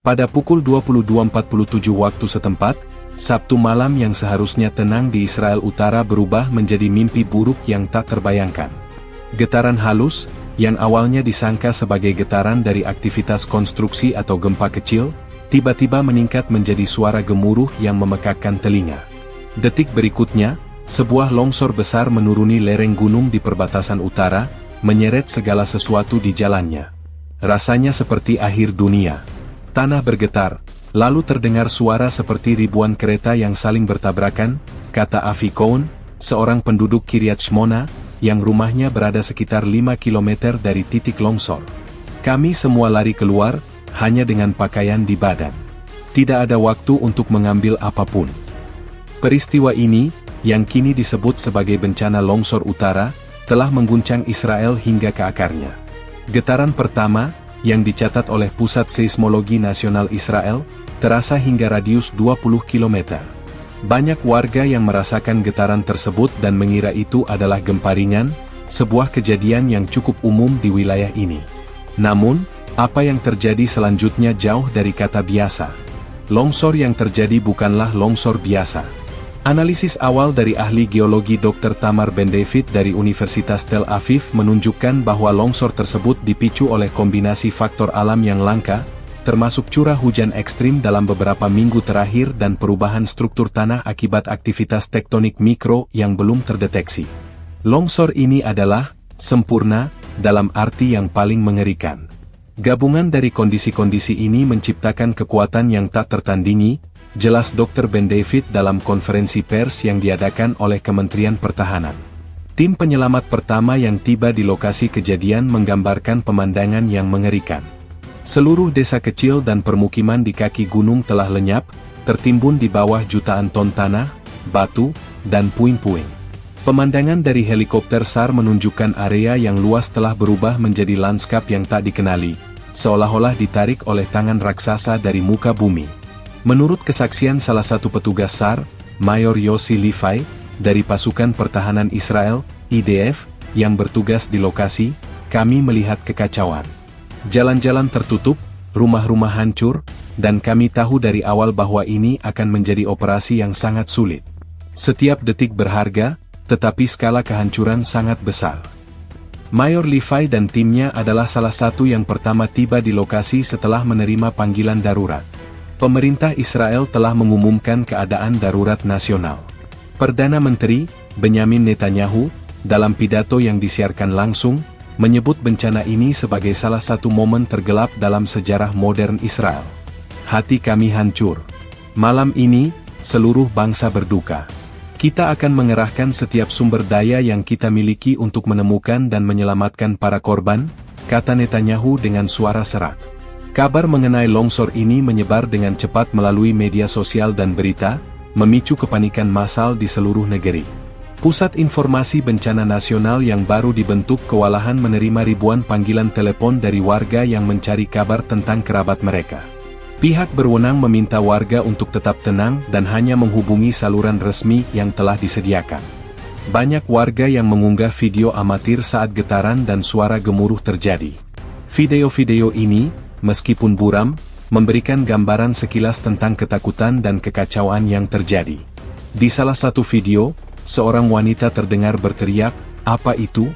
Pada pukul 22.47 waktu setempat, Sabtu malam yang seharusnya tenang di Israel Utara berubah menjadi mimpi buruk yang tak terbayangkan. Getaran halus, yang awalnya disangka sebagai getaran dari aktivitas konstruksi atau gempa kecil, tiba-tiba meningkat menjadi suara gemuruh yang memekakkan telinga. Detik berikutnya, sebuah longsor besar menuruni lereng gunung di perbatasan utara, menyeret segala sesuatu di jalannya. Rasanya seperti akhir dunia. Tanah bergetar, lalu terdengar suara seperti ribuan kereta yang saling bertabrakan, kata Avi Cohen, seorang penduduk Kiryat Shmona, yang rumahnya berada sekitar 5 km dari titik longsor. Kami semua lari keluar, hanya dengan pakaian di badan. Tidak ada waktu untuk mengambil apapun. Peristiwa ini, yang kini disebut sebagai bencana longsor utara, telah mengguncang Israel hingga ke akarnya. Getaran pertama, yang dicatat oleh Pusat Seismologi Nasional Israel, terasa hingga radius 20 km. Banyak warga yang merasakan getaran tersebut dan mengira itu adalah gempa ringan, sebuah kejadian yang cukup umum di wilayah ini. Namun, apa yang terjadi selanjutnya jauh dari kata biasa. Longsor yang terjadi bukanlah longsor biasa. Analisis awal dari ahli geologi Dr. Tamar Ben-David dari Universitas Tel Aviv menunjukkan bahwa longsor tersebut dipicu oleh kombinasi faktor alam yang langka, termasuk curah hujan ekstrim dalam beberapa minggu terakhir dan perubahan struktur tanah akibat aktivitas tektonik mikro yang belum terdeteksi. Longsor ini adalah sempurna dalam arti yang paling mengerikan. Gabungan dari kondisi-kondisi ini menciptakan kekuatan yang tak tertandingi, jelas Dr. Ben-David dalam konferensi pers yang diadakan oleh Kementerian Pertahanan. Tim penyelamat pertama yang tiba di lokasi kejadian menggambarkan pemandangan yang mengerikan. Seluruh desa kecil dan permukiman di kaki gunung telah lenyap, tertimbun di bawah jutaan ton tanah, batu, dan puing-puing. Pemandangan dari helikopter SAR menunjukkan area yang luas telah berubah menjadi lanskap yang tak dikenali, seolah-olah ditarik oleh tangan raksasa dari muka bumi. Menurut kesaksian salah satu petugas SAR, Mayor Yossi Levi, dari Pasukan Pertahanan Israel, IDF, yang bertugas di lokasi, kami melihat kekacauan. Jalan-jalan tertutup, rumah-rumah hancur, dan kami tahu dari awal bahwa ini akan menjadi operasi yang sangat sulit. Setiap detik berharga, tetapi skala kehancuran sangat besar. Mayor Levi dan timnya adalah salah satu yang pertama tiba di lokasi setelah menerima panggilan darurat. Pemerintah Israel telah mengumumkan keadaan darurat nasional. Perdana Menteri, Benyamin Netanyahu, dalam pidato yang disiarkan langsung, menyebut bencana ini sebagai salah satu momen tergelap dalam sejarah modern Israel. Hati kami hancur. Malam ini, seluruh bangsa berduka. Kita akan mengerahkan setiap sumber daya yang kita miliki untuk menemukan dan menyelamatkan para korban, kata Netanyahu dengan suara serak. Kabar mengenai longsor ini menyebar dengan cepat melalui media sosial dan berita, memicu kepanikan massal di seluruh negeri. Pusat Informasi Bencana Nasional yang baru dibentuk kewalahan menerima ribuan panggilan telepon dari warga yang mencari kabar tentang kerabat mereka. Pihak berwenang meminta warga untuk tetap tenang dan hanya menghubungi saluran resmi yang telah disediakan. Banyak warga yang mengunggah video amatir saat getaran dan suara gemuruh terjadi. Video-video ini, meskipun buram, memberikan gambaran sekilas tentang ketakutan dan kekacauan yang terjadi. Di salah satu video, seorang wanita terdengar berteriak, "Apa itu?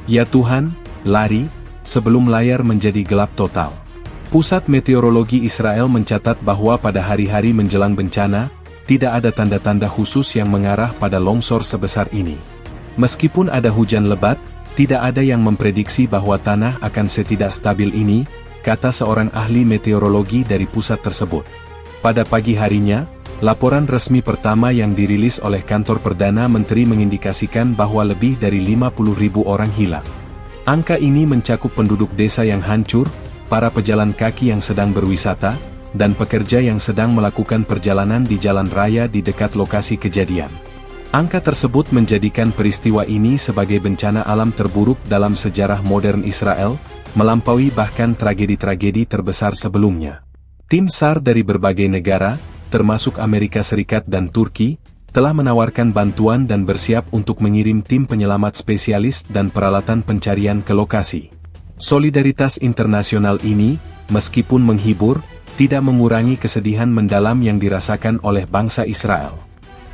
Ya Tuhan, lari!" sebelum layar menjadi gelap total. Pusat Meteorologi Israel mencatat bahwa pada hari-hari menjelang bencana, tidak ada tanda-tanda khusus yang mengarah pada longsor sebesar ini. Meskipun ada hujan lebat, tidak ada yang memprediksi bahwa tanah akan setidak stabil ini, kata seorang ahli meteorologi dari pusat tersebut. Pada pagi harinya, laporan resmi pertama yang dirilis oleh kantor Perdana Menteri mengindikasikan bahwa lebih dari 50.000 orang hilang. Angka ini mencakup penduduk desa yang hancur, para pejalan kaki yang sedang berwisata, dan pekerja yang sedang melakukan perjalanan di jalan raya di dekat lokasi kejadian. Angka tersebut menjadikan peristiwa ini sebagai bencana alam terburuk dalam sejarah modern Israel, melampaui bahkan tragedi-tragedi terbesar sebelumnya. Tim SAR dari berbagai negara, termasuk Amerika Serikat dan Turki, telah menawarkan bantuan dan bersiap untuk mengirim tim penyelamat spesialis dan peralatan pencarian ke lokasi. Solidaritas internasional ini, meskipun menghibur, tidak mengurangi kesedihan mendalam yang dirasakan oleh bangsa Israel.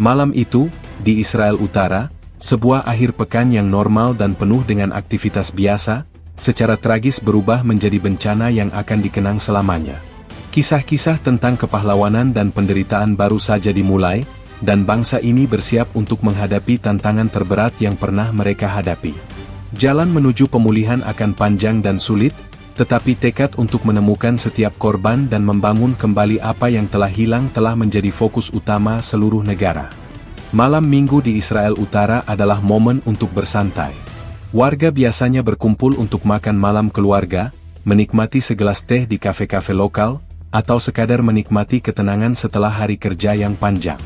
Malam itu, di Israel Utara, sebuah akhir pekan yang normal dan penuh dengan aktivitas biasa, secara tragis berubah menjadi bencana yang akan dikenang selamanya. Kisah-kisah tentang kepahlawanan dan penderitaan baru saja dimulai, dan bangsa ini bersiap untuk menghadapi tantangan terberat yang pernah mereka hadapi. Jalan menuju pemulihan akan panjang dan sulit, tetapi tekad untuk menemukan setiap korban dan membangun kembali apa yang telah hilang telah menjadi fokus utama seluruh negara. Malam Minggu di Israel Utara adalah momen untuk bersantai. Warga biasanya berkumpul untuk makan malam keluarga, menikmati segelas teh di kafe-kafe lokal, atau sekadar menikmati ketenangan setelah hari kerja yang panjang.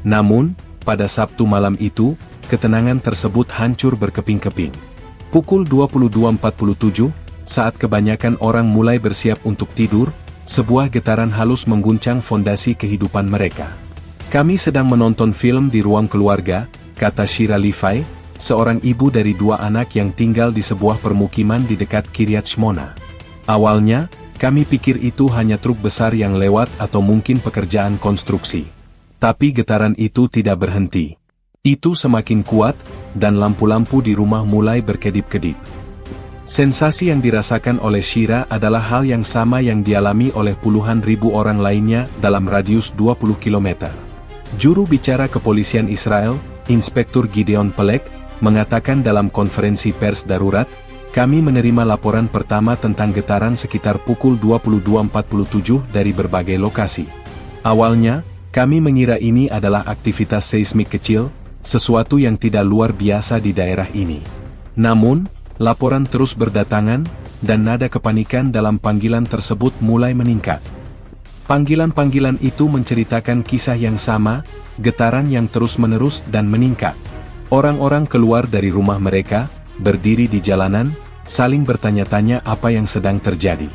Namun, pada Sabtu malam itu, ketenangan tersebut hancur berkeping-keping. Pukul 22.47, saat kebanyakan orang mulai bersiap untuk tidur, sebuah getaran halus mengguncang fondasi kehidupan mereka. "Kami sedang menonton film di ruang keluarga," kata Shira Levi, seorang ibu dari 2 anak yang tinggal di sebuah permukiman di dekat Kiryat Shmona. "Awalnya, kami pikir itu hanya truk besar yang lewat atau mungkin pekerjaan konstruksi. Tapi getaran itu tidak berhenti. Itu semakin kuat, dan lampu-lampu di rumah mulai berkedip-kedip." Sensasi yang dirasakan oleh Shira adalah hal yang sama yang dialami oleh puluhan ribu orang lainnya dalam radius 20 km. Juru bicara kepolisian Israel, Inspektur Gideon Pelek, mengatakan dalam konferensi pers darurat, "Kami menerima laporan pertama tentang getaran sekitar pukul 22.47 dari berbagai lokasi. Awalnya, kami mengira ini adalah aktivitas seismik kecil, sesuatu yang tidak luar biasa di daerah ini. Namun, laporan terus berdatangan, dan nada kepanikan dalam panggilan tersebut mulai meningkat. Panggilan-panggilan itu menceritakan kisah yang sama, getaran yang terus-menerus dan meningkat. Orang-orang keluar dari rumah mereka, berdiri di jalanan, saling bertanya-tanya apa yang sedang terjadi.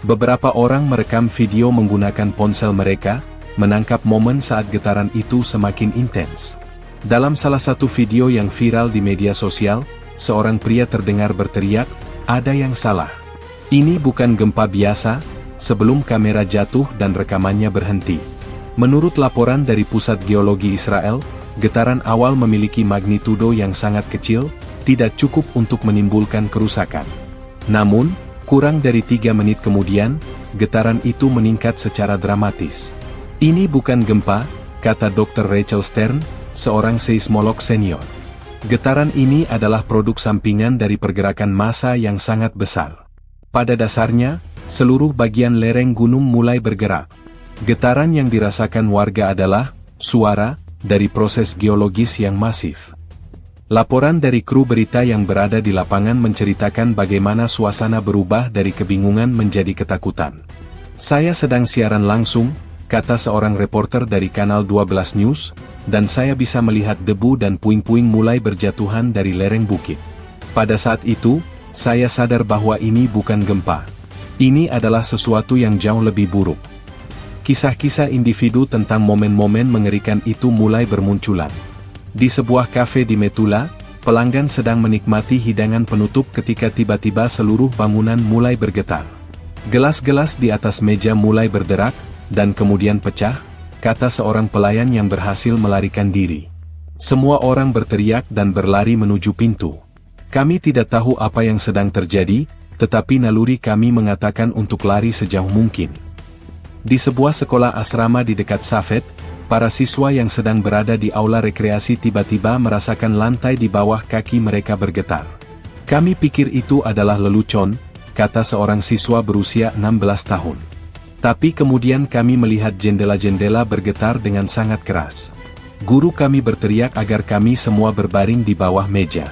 Beberapa orang merekam video menggunakan ponsel mereka, menangkap momen saat getaran itu semakin intens. Dalam salah satu video yang viral di media sosial, seorang pria terdengar berteriak, "Ada yang salah. Ini bukan gempa biasa," sebelum kamera jatuh dan rekamannya berhenti. Menurut laporan dari Pusat Geologi Israel, getaran awal memiliki magnitudo yang sangat kecil, tidak cukup untuk menimbulkan kerusakan. Namun, kurang dari 3 menit kemudian, getaran itu meningkat secara dramatis. "Ini bukan gempa," kata Dr. Rachel Stern, seorang seismolog senior. "Getaran ini adalah produk sampingan dari pergerakan massa yang sangat besar. Pada dasarnya, seluruh bagian lereng gunung mulai bergerak. Getaran yang dirasakan warga adalah suara dari proses geologis yang masif." Laporan dari kru berita yang berada di lapangan menceritakan bagaimana suasana berubah dari kebingungan menjadi ketakutan. "Saya sedang siaran langsung," kata seorang reporter dari Kanal 12 News, "dan saya bisa melihat debu dan puing-puing mulai berjatuhan dari lereng bukit. Pada saat itu, saya sadar bahwa ini bukan gempa. Ini adalah sesuatu yang jauh lebih buruk." Kisah-kisah individu tentang momen-momen mengerikan itu mulai bermunculan. Di sebuah kafe di Metula, pelanggan sedang menikmati hidangan penutup ketika tiba-tiba seluruh bangunan mulai bergetar. Gelas-gelas di atas meja mulai berderak, dan kemudian pecah, kata seorang pelayan yang berhasil melarikan diri. Semua orang berteriak dan berlari menuju pintu. "Kami tidak tahu apa yang sedang terjadi, tetapi naluri kami mengatakan untuk lari sejauh mungkin." Di sebuah sekolah asrama di dekat Safed, para siswa yang sedang berada di aula rekreasi tiba-tiba merasakan lantai di bawah kaki mereka bergetar. "Kami pikir itu adalah lelucon," kata seorang siswa berusia 16 tahun. "Tapi kemudian kami melihat jendela-jendela bergetar dengan sangat keras. Guru kami berteriak agar kami semua berbaring di bawah meja."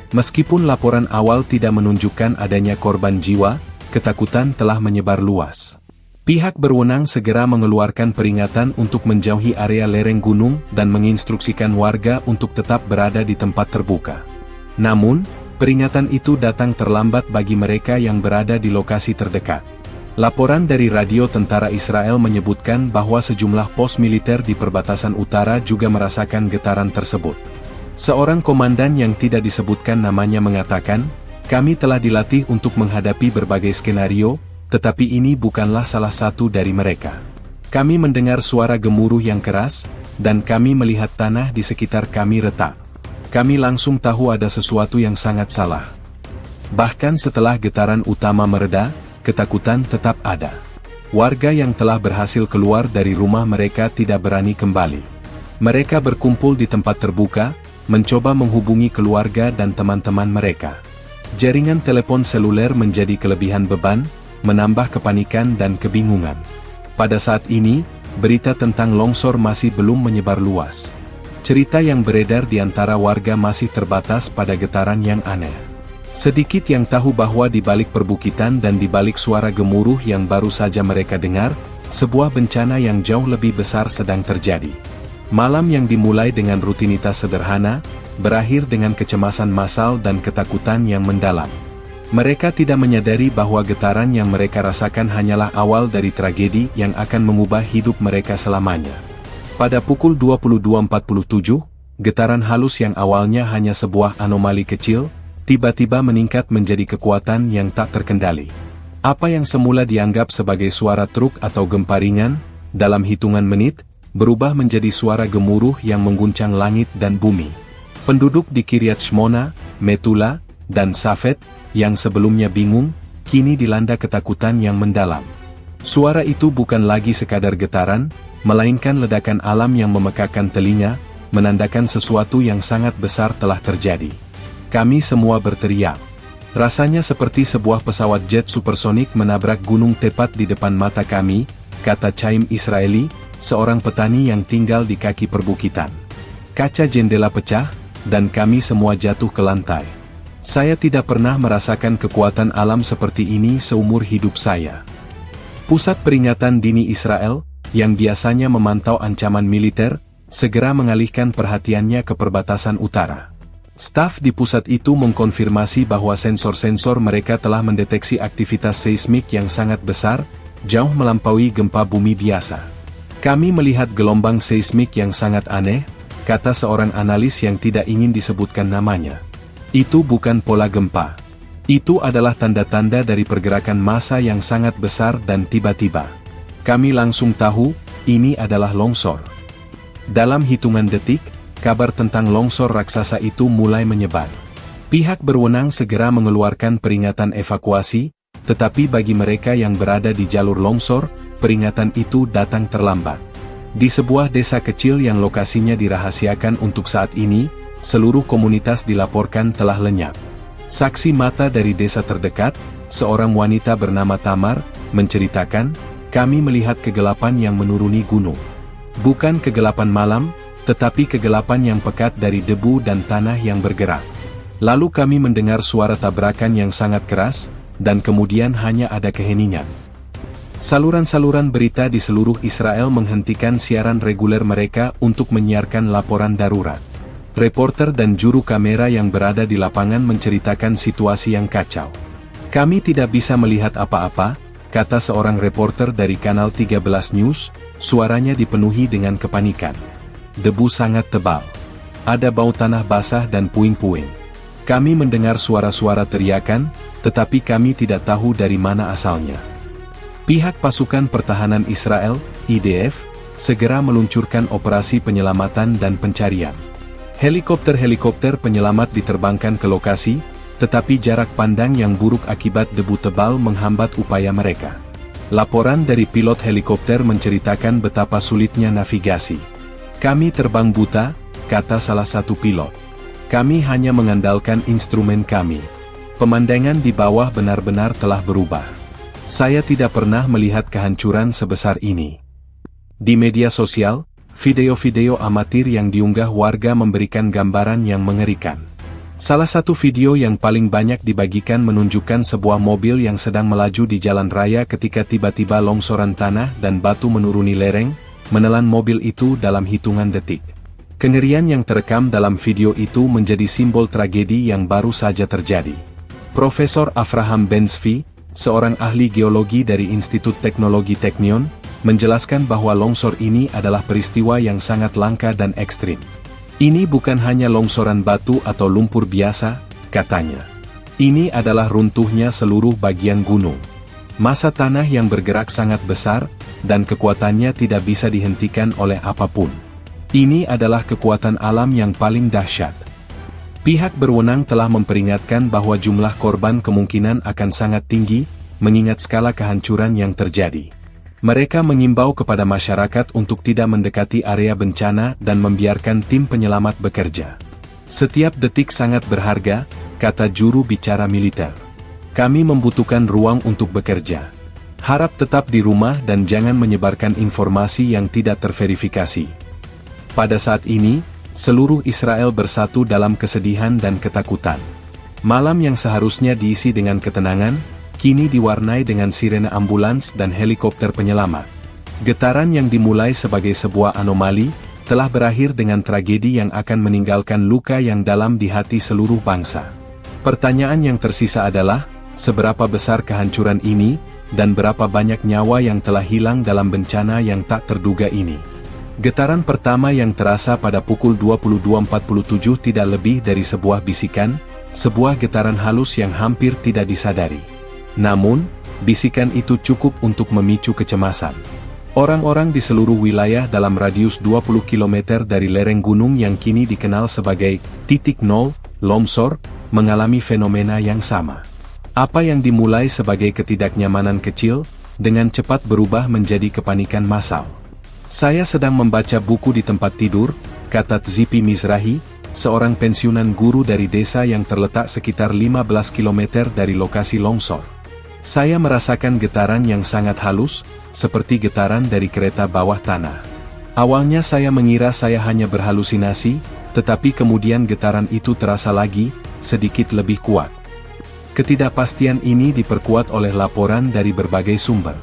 Meskipun laporan awal tidak menunjukkan adanya korban jiwa, ketakutan telah menyebar luas. Pihak berwenang segera mengeluarkan peringatan untuk menjauhi area lereng gunung dan menginstruksikan warga untuk tetap berada di tempat terbuka. Namun, peringatan itu datang terlambat bagi mereka yang berada di lokasi terdekat. Laporan dari radio tentara Israel menyebutkan bahwa sejumlah pos militer di perbatasan utara juga merasakan getaran tersebut. Seorang komandan yang tidak disebutkan namanya mengatakan, "Kami telah dilatih untuk menghadapi berbagai skenario, tetapi ini bukanlah salah satu dari mereka. Kami mendengar suara gemuruh yang keras, dan kami melihat tanah di sekitar kami retak. Kami langsung tahu ada sesuatu yang sangat salah. Bahkan setelah getaran utama mereda, ketakutan tetap ada. Warga yang telah berhasil keluar dari rumah mereka tidak berani kembali. Mereka berkumpul di tempat terbuka, mencoba menghubungi keluarga dan teman-teman mereka. Jaringan telepon seluler menjadi kelebihan beban, menambah kepanikan dan kebingungan. Pada saat ini, berita tentang longsor masih belum menyebar luas. Cerita yang beredar di antara warga masih terbatas pada getaran yang aneh. Sedikit yang tahu bahwa di balik perbukitan dan di balik suara gemuruh yang baru saja mereka dengar, sebuah bencana yang jauh lebih besar sedang terjadi. Malam yang dimulai dengan rutinitas sederhana, berakhir dengan kecemasan massal dan ketakutan yang mendalam. Mereka tidak menyadari bahwa getaran yang mereka rasakan hanyalah awal dari tragedi yang akan mengubah hidup mereka selamanya. Pada pukul 22.47, getaran halus yang awalnya hanya sebuah anomali kecil, tiba-tiba meningkat menjadi kekuatan yang tak terkendali. Apa yang semula dianggap sebagai suara truk atau gempa ringan, dalam hitungan menit, berubah menjadi suara gemuruh yang mengguncang langit dan bumi. Penduduk di Kiryat Shmona, Metula, dan Safed, yang sebelumnya bingung, kini dilanda ketakutan yang mendalam. Suara itu bukan lagi sekadar getaran, melainkan ledakan alam yang memekakan telinga, menandakan sesuatu yang sangat besar telah terjadi. Kami semua berteriak. Rasanya seperti sebuah pesawat jet supersonik menabrak gunung tepat di depan mata kami, kata Chaim Israeli, seorang petani yang tinggal di kaki perbukitan. Kaca jendela pecah, dan kami semua jatuh ke lantai. Saya tidak pernah merasakan kekuatan alam seperti ini seumur hidup saya. Pusat Peringatan Dini Israel, yang biasanya memantau ancaman militer, segera mengalihkan perhatiannya ke perbatasan utara. Staf di pusat itu mengkonfirmasi bahwa sensor-sensor mereka telah mendeteksi aktivitas seismik yang sangat besar, jauh melampaui gempa bumi biasa. Kami melihat gelombang seismik yang sangat aneh, kata seorang analis yang tidak ingin disebutkan namanya. Itu bukan pola gempa. Itu adalah tanda-tanda dari pergerakan massa yang sangat besar dan tiba-tiba. Kami langsung tahu, ini adalah longsor. Dalam hitungan detik, kabar tentang longsor raksasa itu mulai menyebar. Pihak berwenang segera mengeluarkan peringatan evakuasi, tetapi bagi mereka yang berada di jalur longsor, peringatan itu datang terlambat. Di sebuah desa kecil yang lokasinya dirahasiakan untuk saat ini, seluruh komunitas dilaporkan telah lenyap. Saksi mata dari desa terdekat, seorang wanita bernama Tamar, menceritakan, kami melihat kegelapan yang menuruni gunung. Bukan kegelapan malam, tetapi kegelapan yang pekat dari debu dan tanah yang bergerak. Lalu kami mendengar suara tabrakan yang sangat keras, dan kemudian hanya ada keheningan. Saluran-saluran berita di seluruh Israel menghentikan siaran reguler mereka untuk menyiarkan laporan darurat. Reporter dan juru kamera yang berada di lapangan menceritakan situasi yang kacau. Kami tidak bisa melihat apa-apa, kata seorang reporter dari Kanal 13 News, suaranya dipenuhi dengan kepanikan. Debu sangat tebal. Ada bau tanah basah dan puing-puing. Kami mendengar suara-suara teriakan, tetapi kami tidak tahu dari mana asalnya. Pihak pasukan pertahanan Israel, IDF, segera meluncurkan operasi penyelamatan dan pencarian. Helikopter-helikopter penyelamat diterbangkan ke lokasi, tetapi jarak pandang yang buruk akibat debu tebal menghambat upaya mereka. Laporan dari pilot helikopter menceritakan betapa sulitnya navigasi. Kami terbang buta, kata salah satu pilot. Kami hanya mengandalkan instrumen kami. Pemandangan di bawah benar-benar telah berubah. Saya tidak pernah melihat kehancuran sebesar ini. Di media sosial, video-video amatir yang diunggah warga memberikan gambaran yang mengerikan. Salah satu video yang paling banyak dibagikan menunjukkan sebuah mobil yang sedang melaju di jalan raya ketika tiba-tiba longsoran tanah dan batu menuruni lereng, menelan mobil itu dalam hitungan detik. Kengerian yang terekam dalam video itu menjadi simbol tragedi yang baru saja terjadi. Profesor Avraham Ben-Zvi, seorang ahli geologi dari Institut Teknologi Teknion, menjelaskan bahwa longsor ini adalah peristiwa yang sangat langka dan ekstrim. Ini bukan hanya longsoran batu atau lumpur biasa, katanya. Ini adalah runtuhnya seluruh bagian gunung. Massa tanah yang bergerak sangat besar, dan kekuatannya tidak bisa dihentikan oleh apapun. Ini adalah kekuatan alam yang paling dahsyat. Pihak berwenang telah memperingatkan bahwa jumlah korban kemungkinan akan sangat tinggi, mengingat skala kehancuran yang terjadi. Mereka mengimbau kepada masyarakat untuk tidak mendekati area bencana dan membiarkan tim penyelamat bekerja. Setiap detik sangat berharga, kata juru bicara militer. Kami membutuhkan ruang untuk bekerja. Harap tetap di rumah dan jangan menyebarkan informasi yang tidak terverifikasi. Pada saat ini, seluruh Israel bersatu dalam kesedihan dan ketakutan. Malam yang seharusnya diisi dengan ketenangan, kini diwarnai dengan sirene ambulans dan helikopter penyelamat. Getaran yang dimulai sebagai sebuah anomali, telah berakhir dengan tragedi yang akan meninggalkan luka yang dalam di hati seluruh bangsa. Pertanyaan yang tersisa adalah, seberapa besar kehancuran ini, dan berapa banyak nyawa yang telah hilang dalam bencana yang tak terduga ini. Getaran pertama yang terasa pada pukul 22.47 tidak lebih dari sebuah bisikan, sebuah getaran halus yang hampir tidak disadari. Namun, bisikan itu cukup untuk memicu kecemasan. Orang-orang di seluruh wilayah dalam radius 20 km dari lereng gunung yang kini dikenal sebagai titik nol, longsor, mengalami fenomena yang sama. Apa yang dimulai sebagai ketidaknyamanan kecil, dengan cepat berubah menjadi kepanikan massal. Saya sedang membaca buku di tempat tidur, kata Tzipi Mizrahi, seorang pensiunan guru dari desa yang terletak sekitar 15 km dari lokasi longsor. Saya merasakan getaran yang sangat halus, seperti getaran dari kereta bawah tanah. Awalnya saya mengira saya hanya berhalusinasi, tetapi kemudian getaran itu terasa lagi, sedikit lebih kuat. Ketidakpastian ini diperkuat oleh laporan dari berbagai sumber.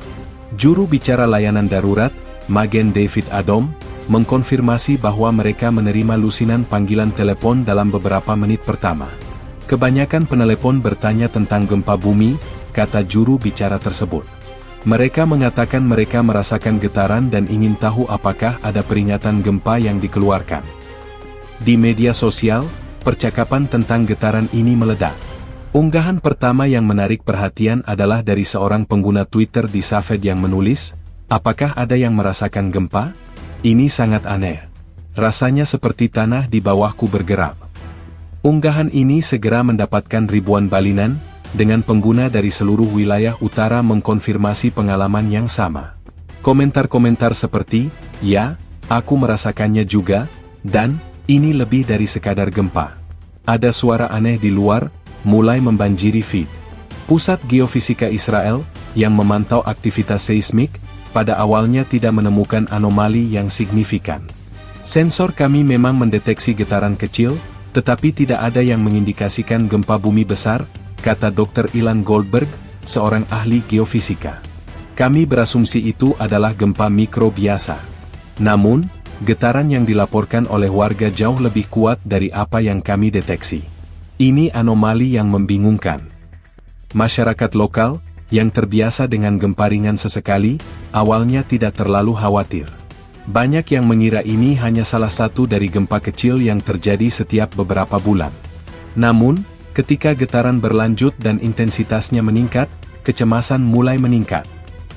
Juru bicara layanan darurat, Magen David Adom, mengkonfirmasi bahwa mereka menerima lusinan panggilan telepon dalam beberapa menit pertama. Kebanyakan penelepon bertanya tentang gempa bumi, kata juru bicara tersebut. Mereka mengatakan mereka merasakan getaran dan ingin tahu apakah ada peringatan gempa yang dikeluarkan. Di media sosial, percakapan tentang getaran ini meledak. Unggahan pertama yang menarik perhatian adalah dari seorang pengguna Twitter di Safed yang menulis, "Apakah ada yang merasakan gempa? Ini sangat aneh. Rasanya seperti tanah di bawahku bergerak." Unggahan ini segera mendapatkan ribuan balinan, dengan pengguna dari seluruh wilayah utara mengkonfirmasi pengalaman yang sama. Komentar-komentar seperti, "Ya, aku merasakannya juga," dan "Ini lebih dari sekadar gempa. Ada suara aneh di luar," mulai membanjiri feed. Pusat Geofisika Israel, yang memantau aktivitas seismik, pada awalnya tidak menemukan anomali yang signifikan. Sensor kami memang mendeteksi getaran kecil, tetapi tidak ada yang mengindikasikan gempa bumi besar, kata Dr. Ilan Goldberg, seorang ahli geofisika. Kami berasumsi itu adalah gempa mikro biasa. Namun, getaran yang dilaporkan oleh warga jauh lebih kuat dari apa yang kami deteksi. Ini anomali yang membingungkan. Masyarakat lokal, yang terbiasa dengan gempa ringan sesekali, awalnya tidak terlalu khawatir. Banyak yang mengira ini hanya salah satu dari gempa kecil yang terjadi setiap beberapa bulan. Namun, ketika getaran berlanjut dan intensitasnya meningkat, kecemasan mulai meningkat.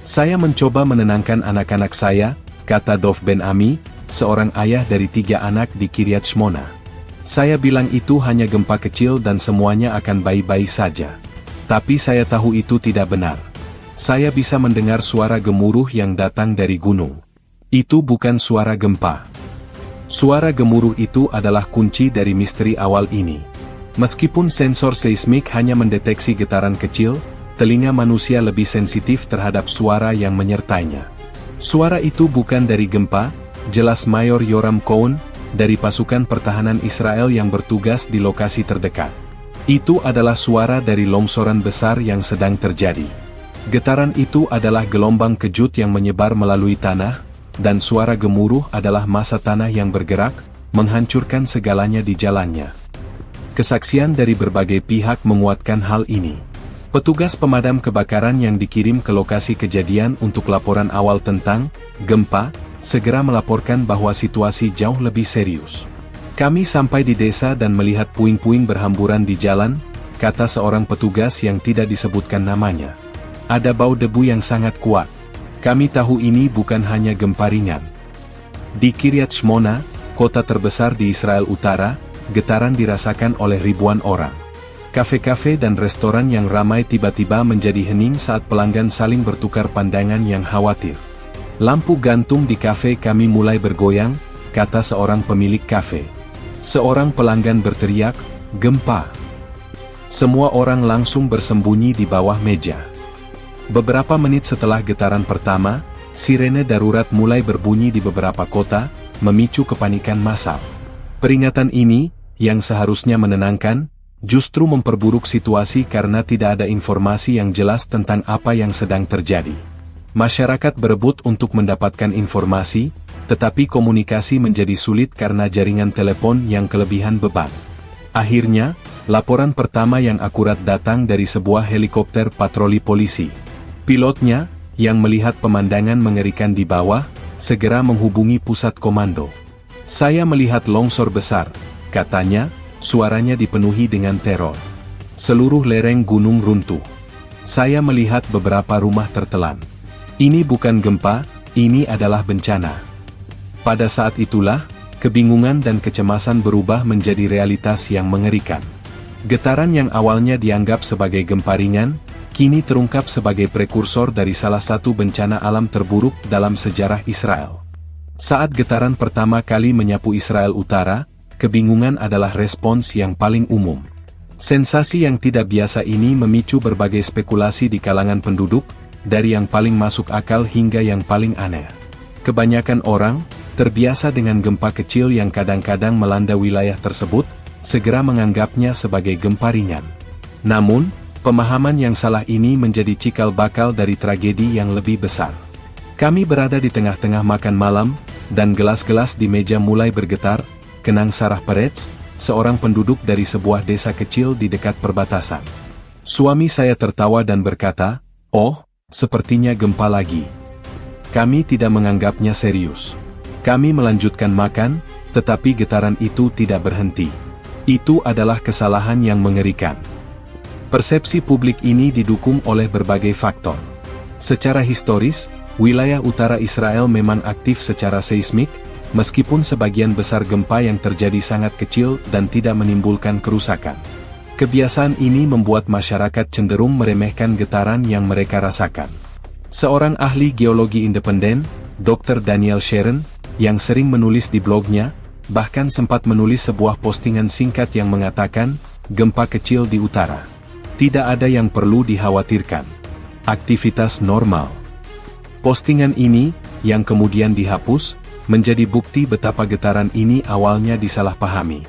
Saya mencoba menenangkan anak-anak saya, kata Dov Ben Ami, seorang ayah dari 3 anak di Kiryat Shmona. Saya bilang itu hanya gempa kecil dan semuanya akan baik-baik saja. Tapi saya tahu itu tidak benar. Saya bisa mendengar suara gemuruh yang datang dari gunung. Itu bukan suara gempa. Suara gemuruh itu adalah kunci dari misteri awal ini. Meskipun sensor seismik hanya mendeteksi getaran kecil, telinga manusia lebih sensitif terhadap suara yang menyertainya. Suara itu bukan dari gempa, jelas Mayor Yoram Cohen, dari pasukan pertahanan Israel yang bertugas di lokasi terdekat. Itu adalah suara dari longsoran besar yang sedang terjadi. Getaran itu adalah gelombang kejut yang menyebar melalui tanah, dan suara gemuruh adalah massa tanah yang bergerak, menghancurkan segalanya di jalannya. Kesaksian dari berbagai pihak menguatkan hal ini. Petugas pemadam kebakaran yang dikirim ke lokasi kejadian untuk laporan awal tentang gempa, segera melaporkan bahwa situasi jauh lebih serius. Kami sampai di desa dan melihat puing-puing berhamburan di jalan, kata seorang petugas yang tidak disebutkan namanya. Ada bau debu yang sangat kuat. Kami tahu ini bukan hanya gempa ringan. Di Kiryat Shmona, kota terbesar di Israel Utara, getaran dirasakan oleh ribuan orang. Kafe-kafe dan restoran yang ramai tiba-tiba menjadi hening saat pelanggan saling bertukar pandangan yang khawatir. Lampu gantung di kafe kami mulai bergoyang, kata seorang pemilik kafe. Seorang pelanggan berteriak, "Gempa!" Semua orang langsung bersembunyi di bawah meja. Beberapa menit setelah getaran pertama, sirene darurat mulai berbunyi di beberapa kota, memicu kepanikan massal. Peringatan ini, yang seharusnya menenangkan, justru memperburuk situasi karena tidak ada informasi yang jelas tentang apa yang sedang terjadi. Masyarakat berebut untuk mendapatkan informasi, tetapi komunikasi menjadi sulit karena jaringan telepon yang kelebihan beban. Akhirnya, laporan pertama yang akurat datang dari sebuah helikopter patroli polisi. Pilotnya, yang melihat pemandangan mengerikan di bawah, segera menghubungi pusat komando. "Saya melihat longsor besar," katanya, suaranya dipenuhi dengan teror. "Seluruh lereng gunung runtuh. Saya melihat beberapa rumah tertelan. Ini bukan gempa, ini adalah bencana." Pada saat itulah, kebingungan dan kecemasan berubah menjadi realitas yang mengerikan. Getaran yang awalnya dianggap sebagai gempa ringan, kini terungkap sebagai prekursor dari salah satu bencana alam terburuk dalam sejarah Israel. Saat getaran pertama kali menyapu Israel Utara, kebingungan adalah respons yang paling umum. Sensasi yang tidak biasa ini memicu berbagai spekulasi di kalangan penduduk, dari yang paling masuk akal hingga yang paling aneh. Kebanyakan orang, terbiasa dengan gempa kecil yang kadang-kadang melanda wilayah tersebut, segera menganggapnya sebagai gempa ringan. Namun, pemahaman yang salah ini menjadi cikal bakal dari tragedi yang lebih besar. Kami berada di tengah-tengah makan malam, dan gelas-gelas di meja mulai bergetar, kenang Sarah Peretz, seorang penduduk dari sebuah desa kecil di dekat perbatasan. Suami saya tertawa dan berkata, "Oh, sepertinya gempa lagi." Kami tidak menganggapnya serius. Kami melanjutkan makan, tetapi getaran itu tidak berhenti. Itu adalah kesalahan yang mengerikan. Persepsi publik ini didukung oleh berbagai faktor. Secara historis, wilayah utara Israel memang aktif secara seismik, meskipun sebagian besar gempa yang terjadi sangat kecil dan tidak menimbulkan kerusakan. Kebiasaan ini membuat masyarakat cenderung meremehkan getaran yang mereka rasakan. Seorang ahli geologi independen, Dr. Daniel Sharon, yang sering menulis di blognya, bahkan sempat menulis sebuah postingan singkat yang mengatakan, "Gempa kecil di utara. Tidak ada yang perlu dikhawatirkan. Aktivitas normal." Postingan ini, yang kemudian dihapus, menjadi bukti betapa getaran ini awalnya disalahpahami.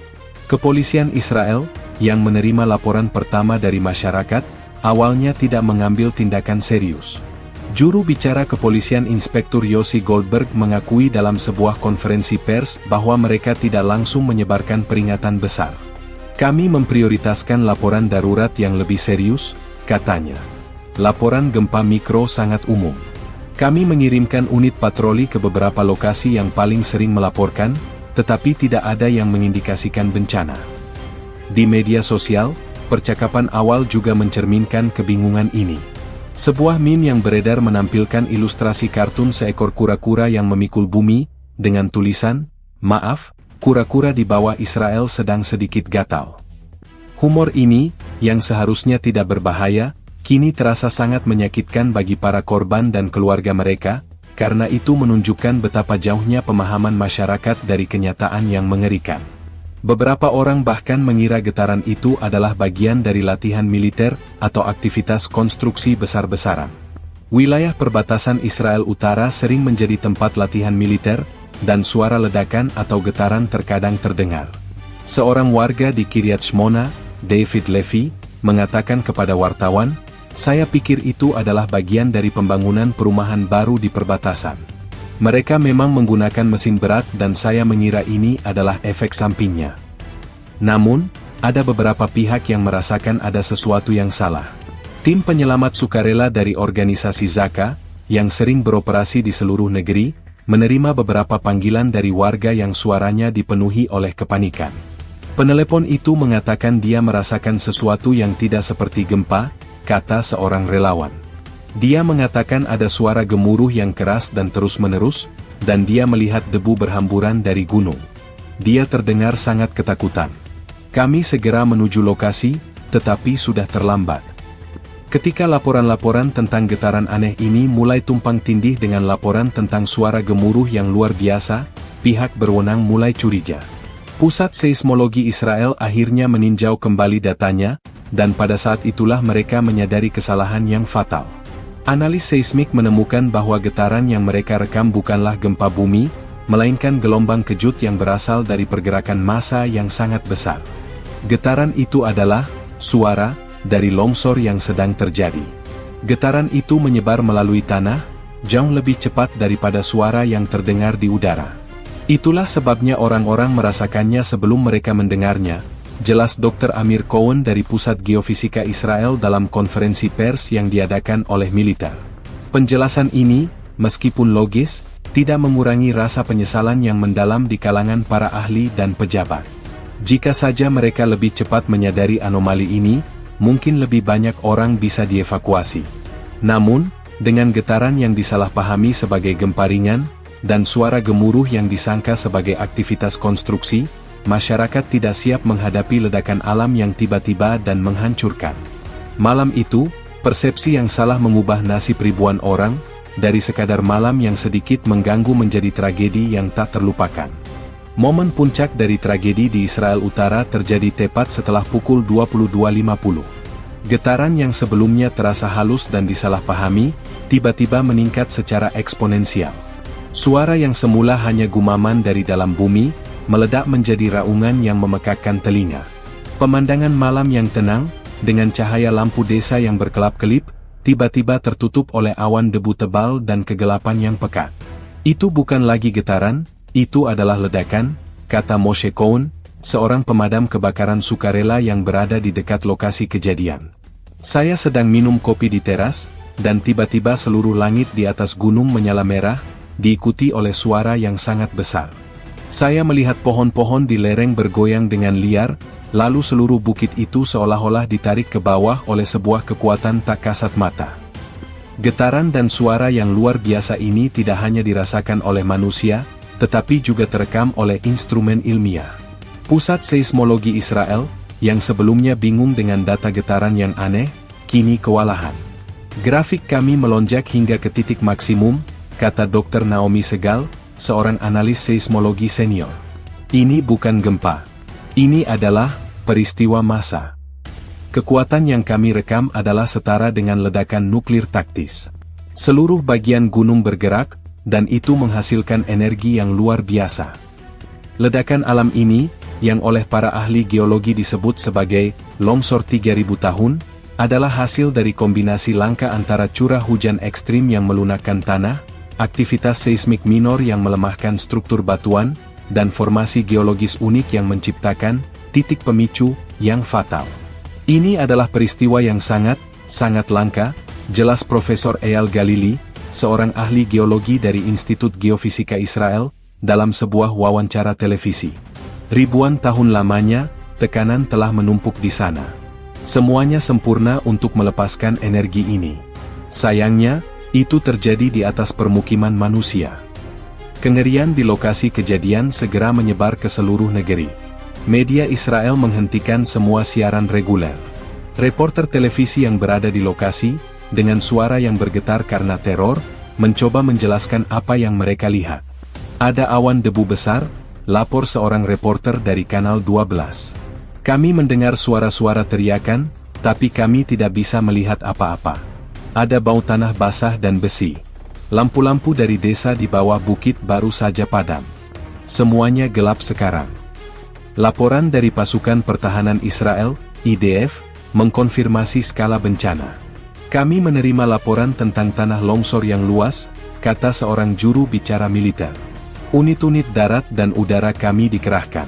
Kepolisian Israel, yang menerima laporan pertama dari masyarakat, awalnya tidak mengambil tindakan serius. Juru bicara kepolisian Inspektur Yossi Goldberg mengakui dalam sebuah konferensi pers bahwa mereka tidak langsung menyebarkan peringatan besar. "Kami memprioritaskan laporan darurat yang lebih serius," katanya. "Laporan gempa mikro sangat umum. Kami mengirimkan unit patroli ke beberapa lokasi yang paling sering melaporkan, tetapi tidak ada yang mengindikasikan bencana." Di media sosial, percakapan awal juga mencerminkan kebingungan ini. Sebuah meme yang beredar menampilkan ilustrasi kartun seekor kura-kura yang memikul bumi, dengan tulisan, "Maaf, kura-kura di bawah Israel sedang sedikit gatal." Humor ini, yang seharusnya tidak berbahaya, kini terasa sangat menyakitkan bagi para korban dan keluarga mereka, karena itu menunjukkan betapa jauhnya pemahaman masyarakat dari kenyataan yang mengerikan. Beberapa orang bahkan mengira getaran itu adalah bagian dari latihan militer atau aktivitas konstruksi besar-besaran. Wilayah perbatasan Israel Utara sering menjadi tempat latihan militer, dan suara ledakan atau getaran terkadang terdengar. Seorang warga di Kiryat Shmona, David Levy, mengatakan kepada wartawan, "Saya pikir itu adalah bagian dari pembangunan perumahan baru di perbatasan. Mereka memang menggunakan mesin berat dan saya mengira ini adalah efek sampingnya." Namun, ada beberapa pihak yang merasakan ada sesuatu yang salah. Tim penyelamat sukarela dari organisasi Zaka, yang sering beroperasi di seluruh negeri, menerima beberapa panggilan dari warga yang suaranya dipenuhi oleh kepanikan. Penelepon itu mengatakan dia merasakan sesuatu yang tidak seperti gempa, kata seorang relawan. Dia mengatakan ada suara gemuruh yang keras dan terus-menerus, dan dia melihat debu berhamburan dari gunung. Dia terdengar sangat ketakutan. Kami segera menuju lokasi, tetapi sudah terlambat. Ketika laporan-laporan tentang getaran aneh ini mulai tumpang tindih dengan laporan tentang suara gemuruh yang luar biasa, pihak berwenang mulai curiga. Pusat Seismologi Israel akhirnya meninjau kembali datanya, dan pada saat itulah mereka menyadari kesalahan yang fatal. Analis seismik menemukan bahwa getaran yang mereka rekam bukanlah gempa bumi, melainkan gelombang kejut yang berasal dari pergerakan massa yang sangat besar. Getaran itu adalah suara dari longsor yang sedang terjadi. Getaran itu menyebar melalui tanah, jauh lebih cepat daripada suara yang terdengar di udara. Itulah sebabnya orang-orang merasakannya sebelum mereka mendengarnya, jelas Dr. Amir Cohen dari Pusat Geofisika Israel dalam konferensi pers yang diadakan oleh militer. Penjelasan ini, meskipun logis, tidak mengurangi rasa penyesalan yang mendalam di kalangan para ahli dan pejabat. Jika saja mereka lebih cepat menyadari anomali ini, mungkin lebih banyak orang bisa dievakuasi. Namun, dengan getaran yang disalahpahami sebagai gempa ringan, dan suara gemuruh yang disangka sebagai aktivitas konstruksi, masyarakat tidak siap menghadapi ledakan alam yang tiba-tiba dan menghancurkan. Malam itu, persepsi yang salah mengubah nasib ribuan orang, dari sekadar malam yang sedikit mengganggu menjadi tragedi yang tak terlupakan. Momen puncak dari tragedi di Israel Utara terjadi tepat setelah pukul 22.50. Getaran yang sebelumnya terasa halus dan disalahpahami, tiba-tiba meningkat secara eksponensial. Suara yang semula hanya gumaman dari dalam bumi, meledak menjadi raungan yang memekakkan telinga. Pemandangan malam yang tenang, dengan cahaya lampu desa yang berkelap-kelip, tiba-tiba tertutup oleh awan debu tebal dan kegelapan yang pekat. Itu bukan lagi getaran, itu adalah ledakan, kata Moshe Cohen, seorang pemadam kebakaran sukarela yang berada di dekat lokasi kejadian. Saya sedang minum kopi di teras, dan tiba-tiba seluruh langit di atas gunung menyala merah, diikuti oleh suara yang sangat besar. Saya melihat pohon-pohon di lereng bergoyang dengan liar, lalu seluruh bukit itu seolah-olah ditarik ke bawah oleh sebuah kekuatan tak kasat mata. Getaran dan suara yang luar biasa ini tidak hanya dirasakan oleh manusia, tetapi juga terekam oleh instrumen ilmiah. Pusat Seismologi Israel, yang sebelumnya bingung dengan data getaran yang aneh, kini kewalahan. Grafik kami melonjak hingga ke titik maksimum, kata Dr. Naomi Segal, seorang analis seismologi senior. Ini bukan gempa. Ini adalah peristiwa massa. Kekuatan yang kami rekam adalah setara dengan ledakan nuklir taktis. Seluruh bagian gunung bergerak, dan itu menghasilkan energi yang luar biasa. Ledakan alam ini, yang oleh para ahli geologi disebut sebagai longsor 3000 tahun, adalah hasil dari kombinasi langka antara curah hujan ekstrim yang melunakkan tanah, aktivitas seismik minor yang melemahkan struktur batuan, dan formasi geologis unik yang menciptakan titik pemicu yang fatal. Ini adalah peristiwa yang sangat langka, jelas Profesor Eyal Galili, seorang ahli geologi dari Institut Geofisika Israel, dalam sebuah wawancara televisi. Ribuan tahun lamanya, tekanan telah menumpuk di sana. Semuanya sempurna untuk melepaskan energi ini. Sayangnya, itu terjadi di atas permukiman manusia. Kengerian di lokasi kejadian segera menyebar ke seluruh negeri. Media Israel menghentikan semua siaran reguler. Reporter televisi yang berada di lokasi, dengan suara yang bergetar karena teror, mencoba menjelaskan apa yang mereka lihat. Ada awan debu besar, lapor seorang reporter dari Kanal 12. Kami mendengar suara-suara teriakan, tapi kami tidak bisa melihat apa-apa. Ada bau tanah basah dan besi. Lampu-lampu dari desa di bawah bukit baru saja padam. Semuanya gelap sekarang. Laporan dari Pasukan Pertahanan Israel, IDF, mengkonfirmasi skala bencana. Kami menerima laporan tentang tanah longsor yang luas, kata seorang juru bicara militer. Unit-unit darat dan udara kami dikerahkan.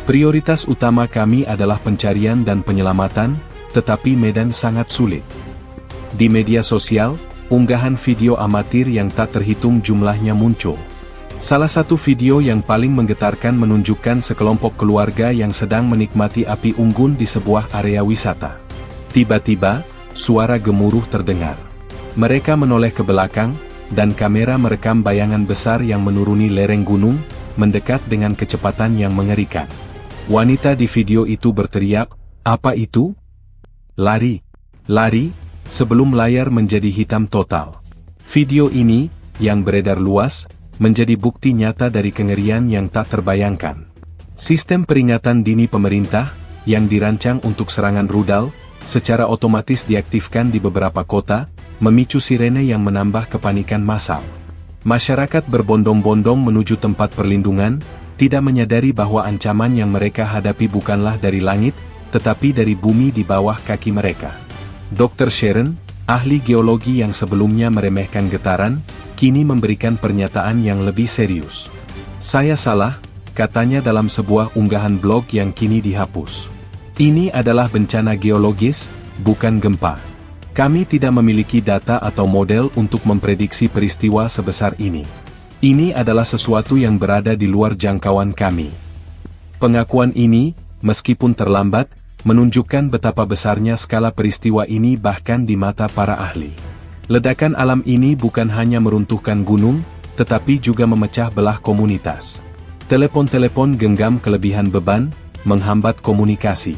Prioritas utama kami adalah pencarian dan penyelamatan, tetapi medan sangat sulit. Di media sosial, unggahan video amatir yang tak terhitung jumlahnya muncul. Salah satu video yang paling menggetarkan menunjukkan sekelompok keluarga yang sedang menikmati api unggun di sebuah area wisata. Tiba-tiba, suara gemuruh terdengar. Mereka menoleh ke belakang, dan kamera merekam bayangan besar yang menuruni lereng gunung, mendekat dengan kecepatan yang mengerikan. Wanita di video itu berteriak, "Apa itu? Lari! Lari!" sebelum layar menjadi hitam total. Video ini, yang beredar luas, menjadi bukti nyata dari kengerian yang tak terbayangkan. Sistem peringatan dini pemerintah, yang dirancang untuk serangan rudal, secara otomatis diaktifkan di beberapa kota, memicu sirene yang menambah kepanikan massal. Masyarakat berbondong-bondong menuju tempat perlindungan, tidak menyadari bahwa ancaman yang mereka hadapi bukanlah dari langit, tetapi dari bumi di bawah kaki mereka. Dr. Sharon, ahli geologi yang sebelumnya meremehkan getaran, kini memberikan pernyataan yang lebih serius. "Saya salah," katanya dalam sebuah unggahan blog yang kini dihapus. "Ini adalah bencana geologis, bukan gempa. Kami tidak memiliki data atau model untuk memprediksi peristiwa sebesar ini. Ini adalah sesuatu yang berada di luar jangkauan kami." Pengakuan ini, meskipun terlambat, menunjukkan betapa besarnya skala peristiwa ini bahkan di mata para ahli. Ledakan alam ini bukan hanya meruntuhkan gunung, tetapi juga memecah belah komunitas. Telepon-telepon genggam kelebihan beban, menghambat komunikasi.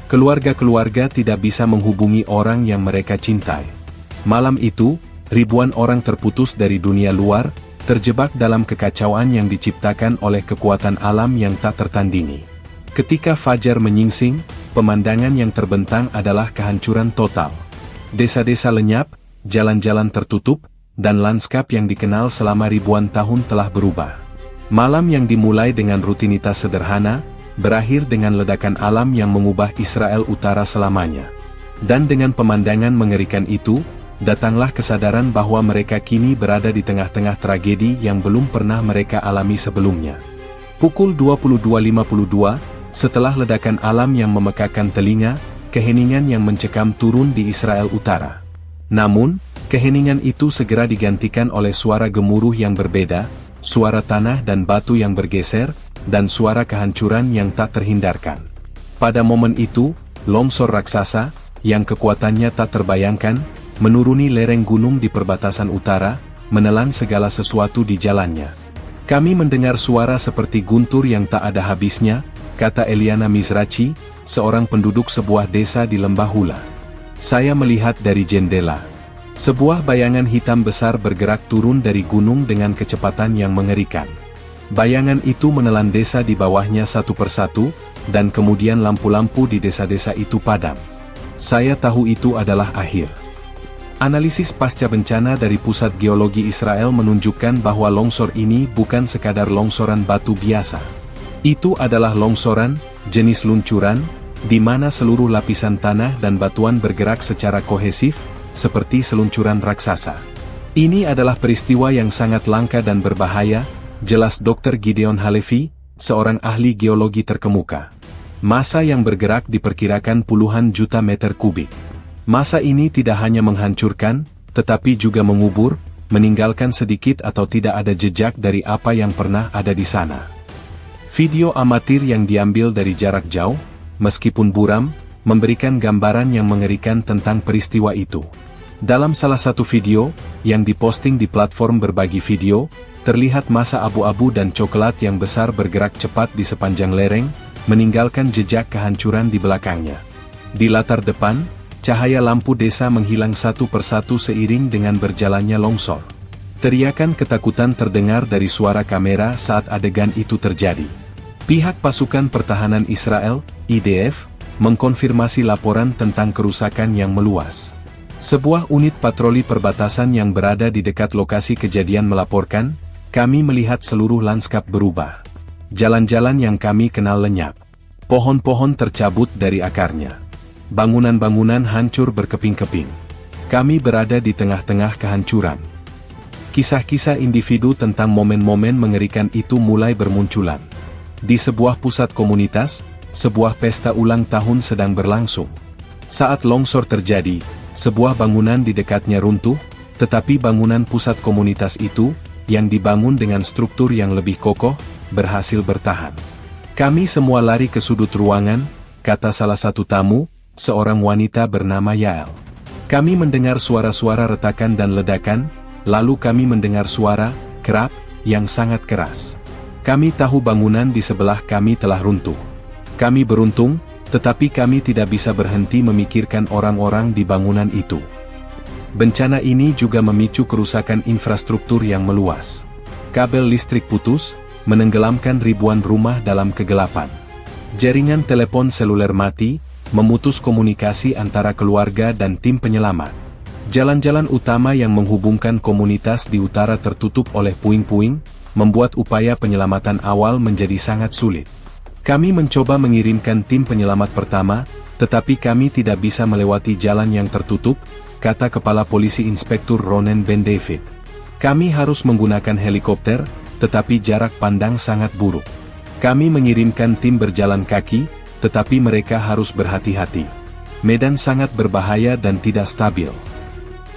Keluarga-keluarga tidak bisa menghubungi orang yang mereka cintai. Malam itu, ribuan orang terputus dari dunia luar, terjebak dalam kekacauan yang diciptakan oleh kekuatan alam yang tak tertandingi. Ketika fajar menyingsing, pemandangan yang terbentang adalah kehancuran total. Desa-desa lenyap, jalan-jalan tertutup, dan lanskap yang dikenal selama ribuan tahun telah berubah. Malam yang dimulai dengan rutinitas sederhana, berakhir dengan ledakan alam yang mengubah Israel Utara selamanya. Dan dengan pemandangan mengerikan itu, datanglah kesadaran bahwa mereka kini berada di tengah-tengah tragedi yang belum pernah mereka alami sebelumnya. Pukul 22.52, setelah ledakan alam yang memekakan telinga, keheningan yang mencekam turun di Israel Utara. Namun, keheningan itu segera digantikan oleh suara gemuruh yang berbeda, suara tanah dan batu yang bergeser, dan suara kehancuran yang tak terhindarkan. Pada momen itu, longsor raksasa, yang kekuatannya tak terbayangkan, menuruni lereng gunung di perbatasan utara, menelan segala sesuatu di jalannya. "Kami mendengar suara seperti guntur yang tak ada habisnya," kata Eliana Mizrachi, seorang penduduk sebuah desa di Lembah Hula. "Saya melihat dari jendela. Sebuah bayangan hitam besar bergerak turun dari gunung dengan kecepatan yang mengerikan. Bayangan itu menelan desa di bawahnya satu persatu, dan kemudian lampu-lampu di desa-desa itu padam. Saya tahu itu adalah akhir." Analisis pasca bencana dari Pusat Geologi Israel menunjukkan bahwa longsor ini bukan sekadar longsoran batu biasa. Itu adalah longsoran, jenis luncuran, di mana seluruh lapisan tanah dan batuan bergerak secara kohesif, seperti seluncuran raksasa. "Ini adalah peristiwa yang sangat langka dan berbahaya," jelas Dr. Gideon Halevi, seorang ahli geologi terkemuka. "Massa yang bergerak diperkirakan puluhan juta meter kubik. Massa ini tidak hanya menghancurkan, tetapi juga mengubur, meninggalkan sedikit atau tidak ada jejak dari apa yang pernah ada di sana." Video amatir yang diambil dari jarak jauh, meskipun buram, memberikan gambaran yang mengerikan tentang peristiwa itu. Dalam salah satu video, yang diposting di platform berbagi video, terlihat massa abu-abu dan coklat yang besar bergerak cepat di sepanjang lereng, meninggalkan jejak kehancuran di belakangnya. Di latar depan, cahaya lampu desa menghilang satu persatu seiring dengan berjalannya longsor. Teriakan ketakutan terdengar dari suara kamera saat adegan itu terjadi. Pihak Pasukan Pertahanan Israel, IDF, mengkonfirmasi laporan tentang kerusakan yang meluas. Sebuah unit patroli perbatasan yang berada di dekat lokasi kejadian melaporkan, "Kami melihat seluruh lanskap berubah. Jalan-jalan yang kami kenal lenyap. Pohon-pohon tercabut dari akarnya. Bangunan-bangunan hancur berkeping-keping. Kami berada di tengah-tengah kehancuran." Kisah-kisah individu tentang momen-momen mengerikan itu mulai bermunculan. Di sebuah pusat komunitas, sebuah pesta ulang tahun sedang berlangsung. Saat longsor terjadi, sebuah bangunan di dekatnya runtuh, tetapi bangunan pusat komunitas itu, yang dibangun dengan struktur yang lebih kokoh, berhasil bertahan. "Kami semua lari ke sudut ruangan," kata salah satu tamu, seorang wanita bernama Yael. Kami mendengar suara-suara retakan dan ledakan, lalu kami mendengar suara kerap yang sangat keras. Kami tahu bangunan di sebelah kami telah runtuh. Kami beruntung, tetapi kami tidak bisa berhenti memikirkan orang-orang di bangunan itu. Bencana ini juga memicu kerusakan infrastruktur yang meluas. Kabel listrik putus, menenggelamkan ribuan rumah dalam kegelapan. Jaringan telepon seluler mati, memutus komunikasi antara keluarga dan tim penyelamat. Jalan-jalan utama yang menghubungkan komunitas di utara tertutup oleh puing-puing, membuat upaya penyelamatan awal menjadi sangat sulit. Kami mencoba mengirimkan tim penyelamat pertama, tetapi kami tidak bisa melewati jalan yang tertutup, kata Kepala Polisi Inspektur Ronen Ben David. Kami harus menggunakan helikopter, tetapi jarak pandang sangat buruk. Kami mengirimkan tim berjalan kaki, tetapi mereka harus berhati-hati. Medan sangat berbahaya dan tidak stabil.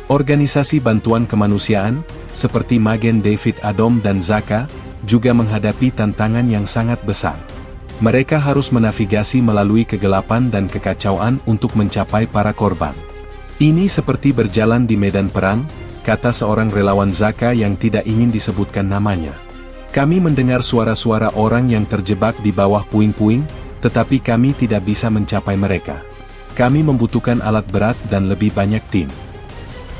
Organisasi bantuan kemanusiaan, seperti Magen David Adom dan Zaka, juga menghadapi tantangan yang sangat besar. Mereka harus menavigasi melalui kegelapan dan kekacauan untuk mencapai para korban. Ini seperti berjalan di medan perang, kata seorang relawan Zaka yang tidak ingin disebutkan namanya. Kami mendengar suara-suara orang yang terjebak di bawah puing-puing, tetapi kami tidak bisa mencapai mereka. Kami membutuhkan alat berat dan lebih banyak tim.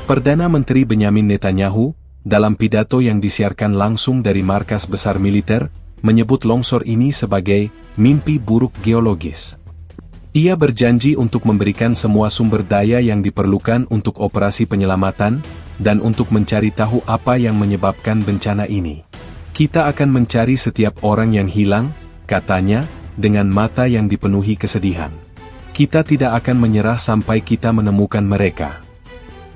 Perdana Menteri Benyamin Netanyahu, dalam pidato yang disiarkan langsung dari markas besar militer, menyebut longsor ini sebagai mimpi buruk geologis. Ia berjanji untuk memberikan semua sumber daya yang diperlukan untuk operasi penyelamatan, dan untuk mencari tahu apa yang menyebabkan bencana ini. Kita akan mencari setiap orang yang hilang, katanya, dengan mata yang dipenuhi kesedihan. Kita tidak akan menyerah sampai kita menemukan mereka.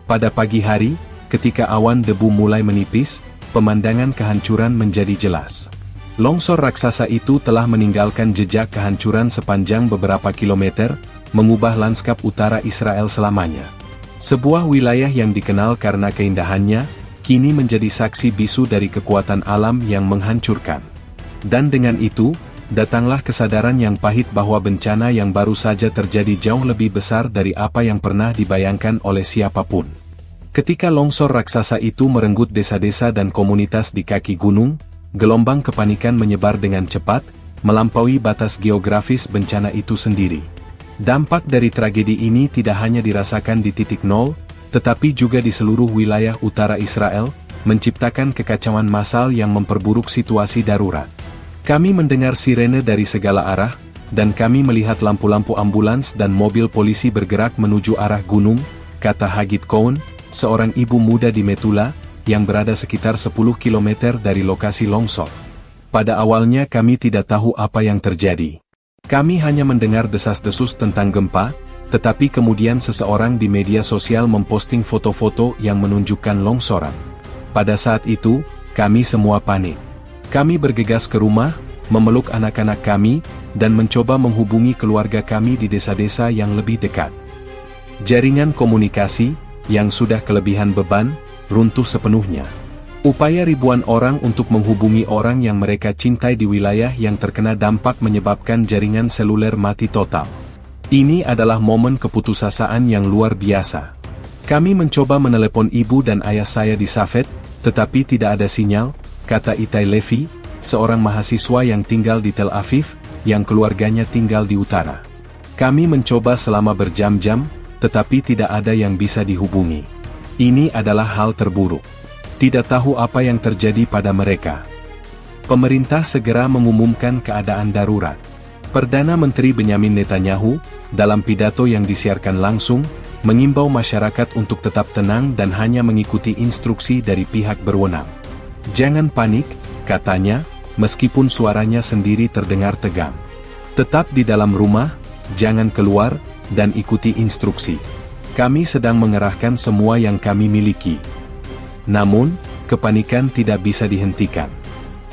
Pada pagi hari, ketika awan debu mulai menipis, pemandangan kehancuran menjadi jelas. Longsor raksasa itu telah meninggalkan jejak kehancuran sepanjang beberapa kilometer, mengubah lanskap utara Israel selamanya. Sebuah wilayah yang dikenal karena keindahannya, kini menjadi saksi bisu dari kekuatan alam yang menghancurkan. Dan dengan itu, datanglah kesadaran yang pahit bahwa bencana yang baru saja terjadi jauh lebih besar dari apa yang pernah dibayangkan oleh siapapun. Ketika longsor raksasa itu merenggut desa-desa dan komunitas di kaki gunung, gelombang kepanikan menyebar dengan cepat, melampaui batas geografis bencana itu sendiri. Dampak dari tragedi ini tidak hanya dirasakan di titik nol, tetapi juga di seluruh wilayah utara Israel, menciptakan kekacauan massal yang memperburuk situasi darurat. Kami mendengar sirene dari segala arah, dan kami melihat lampu-lampu ambulans dan mobil polisi bergerak menuju arah gunung, kata Hagit Cohen, seorang ibu muda di Metula, yang berada sekitar 10 km dari lokasi longsor. Pada awalnya kami tidak tahu apa yang terjadi. Kami hanya mendengar desas-desus tentang gempa, tetapi kemudian seseorang di media sosial memposting foto-foto yang menunjukkan longsoran. Pada saat itu, kami semua panik. Kami bergegas ke rumah, memeluk anak-anak kami, dan mencoba menghubungi keluarga kami di desa-desa yang lebih dekat. Jaringan komunikasi, yang sudah kelebihan beban, runtuh sepenuhnya. Upaya ribuan orang untuk menghubungi orang yang mereka cintai di wilayah yang terkena dampak menyebabkan jaringan seluler mati total. Ini adalah momen keputusasaan yang luar biasa. Kami mencoba menelepon ibu dan ayah saya di Safed, tetapi tidak ada sinyal, kata Itai Levi, seorang mahasiswa yang tinggal di Tel Aviv, yang keluarganya tinggal di utara. Kami mencoba selama berjam-jam, tetapi tidak ada yang bisa dihubungi. Ini adalah hal terburuk. Tidak tahu apa yang terjadi pada mereka. Pemerintah segera mengumumkan keadaan darurat. Perdana Menteri Benyamin Netanyahu, dalam pidato yang disiarkan langsung, mengimbau masyarakat untuk tetap tenang dan hanya mengikuti instruksi dari pihak berwenang. Jangan panik, katanya, meskipun suaranya sendiri terdengar tegang. Tetap di dalam rumah, jangan keluar, dan ikuti instruksi. Kami sedang mengerahkan semua yang kami miliki. Namun, kepanikan tidak bisa dihentikan.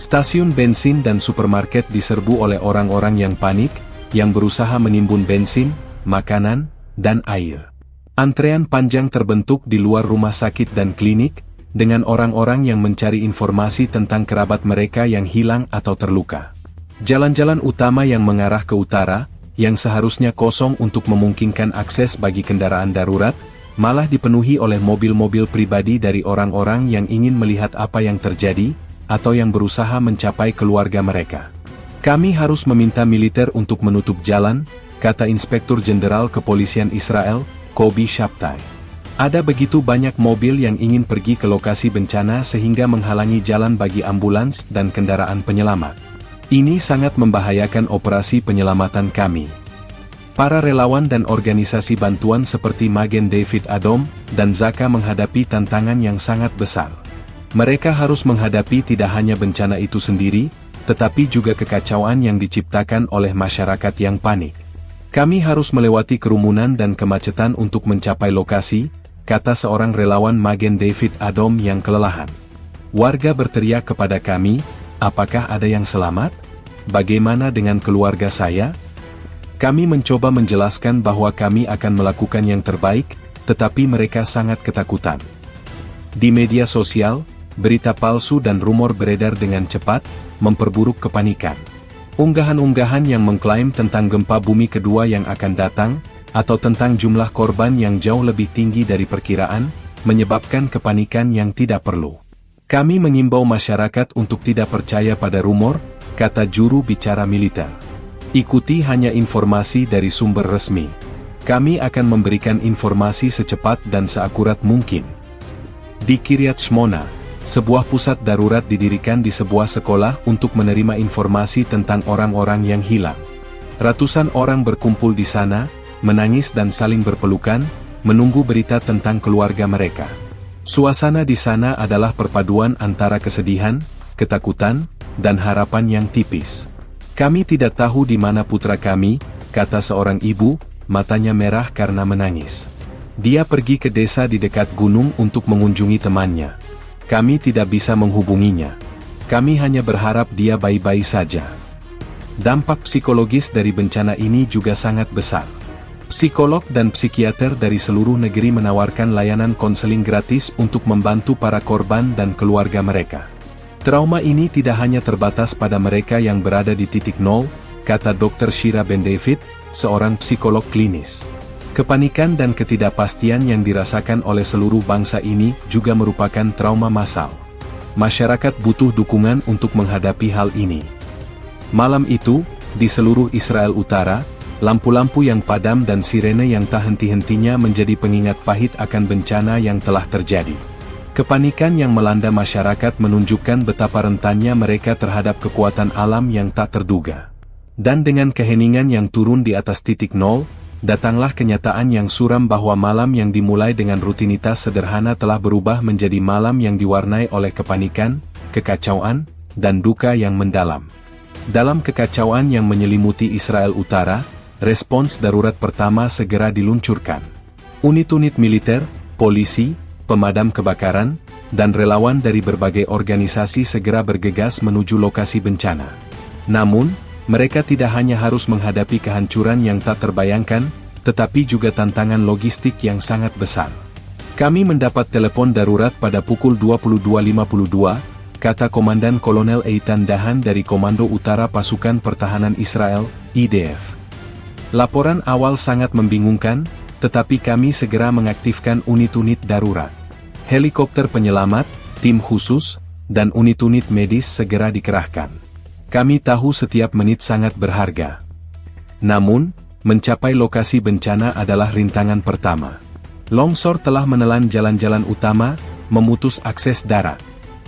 Stasiun bensin dan supermarket diserbu oleh orang-orang yang panik, yang berusaha menimbun bensin, makanan, dan air. Antrean panjang terbentuk di luar rumah sakit dan klinik, dengan orang-orang yang mencari informasi tentang kerabat mereka yang hilang atau terluka. Jalan-jalan utama yang mengarah ke utara, yang seharusnya kosong untuk memungkinkan akses bagi kendaraan darurat, malah dipenuhi oleh mobil-mobil pribadi dari orang-orang yang ingin melihat apa yang terjadi, atau yang berusaha mencapai keluarga mereka. Kami harus meminta militer untuk menutup jalan, kata Inspektur Jenderal Kepolisian Israel, Kobi Shabtai. Ada begitu banyak mobil yang ingin pergi ke lokasi bencana sehingga menghalangi jalan bagi ambulans dan kendaraan penyelamat. Ini sangat membahayakan operasi penyelamatan kami. Para relawan dan organisasi bantuan seperti Magen David Adom dan Zaka menghadapi tantangan yang sangat besar. Mereka harus menghadapi tidak hanya bencana itu sendiri, tetapi juga kekacauan yang diciptakan oleh masyarakat yang panik. Kami harus melewati kerumunan dan kemacetan untuk mencapai lokasi, kata seorang relawan Magen David Adom yang kelelahan. Warga berteriak kepada kami, apakah ada yang selamat? Bagaimana dengan keluarga saya? Kami mencoba menjelaskan bahwa kami akan melakukan yang terbaik, tetapi mereka sangat ketakutan. Di media sosial, berita palsu dan rumor beredar dengan cepat, memperburuk kepanikan. Unggahan-unggahan yang mengklaim tentang gempa bumi kedua yang akan datang, atau tentang jumlah korban yang jauh lebih tinggi dari perkiraan, menyebabkan kepanikan yang tidak perlu. Kami mengimbau masyarakat untuk tidak percaya pada rumor, kata juru bicara militer. Ikuti hanya informasi dari sumber resmi. Kami akan memberikan informasi secepat dan seakurat mungkin. Di Kiryat Shmona, sebuah pusat darurat didirikan di sebuah sekolah untuk menerima informasi tentang orang-orang yang hilang. Ratusan orang berkumpul di sana, menangis dan saling berpelukan, menunggu berita tentang keluarga mereka. Suasana di sana adalah perpaduan antara kesedihan, ketakutan, dan harapan yang tipis. Kami tidak tahu di mana putra kami, kata seorang ibu, matanya merah karena menangis. Dia pergi ke desa di dekat gunung untuk mengunjungi temannya. Kami tidak bisa menghubunginya. Kami hanya berharap dia baik-baik saja. Dampak psikologis dari bencana ini juga sangat besar. Psikolog dan psikiater dari seluruh negeri menawarkan layanan konseling gratis untuk membantu para korban dan keluarga mereka. Trauma ini tidak hanya terbatas pada mereka yang berada di titik nol, kata Dr. Shira Ben David, seorang psikolog klinis. Kepanikan dan ketidakpastian yang dirasakan oleh seluruh bangsa ini juga merupakan trauma massal. Masyarakat butuh dukungan untuk menghadapi hal ini. Malam itu, di seluruh Israel Utara, lampu-lampu yang padam dan sirene yang tak henti-hentinya menjadi pengingat pahit akan bencana yang telah terjadi. Kepanikan yang melanda masyarakat menunjukkan betapa rentannya mereka terhadap kekuatan alam yang tak terduga. Dan dengan keheningan yang turun di atas titik nol, datanglah kenyataan yang suram bahwa malam yang dimulai dengan rutinitas sederhana telah berubah menjadi malam yang diwarnai oleh kepanikan, kekacauan, dan duka yang mendalam. Dalam kekacauan yang menyelimuti Israel Utara, respons darurat pertama segera diluncurkan. Unit-unit militer, polisi, pemadam kebakaran, dan relawan dari berbagai organisasi segera bergegas menuju lokasi bencana. Namun, mereka tidak hanya harus menghadapi kehancuran yang tak terbayangkan, tetapi juga tantangan logistik yang sangat besar. Kami mendapat telepon darurat pada pukul 22.52, kata Komandan Kolonel Eitan Dahan dari Komando Utara Pasukan Pertahanan Israel, IDF. Laporan awal sangat membingungkan, tetapi kami segera mengaktifkan unit-unit darurat. Helikopter penyelamat, tim khusus, dan unit-unit medis segera dikerahkan. Kami tahu setiap menit sangat berharga. Namun, mencapai lokasi bencana adalah rintangan pertama. Longsor telah menelan jalan-jalan utama, memutus akses darat.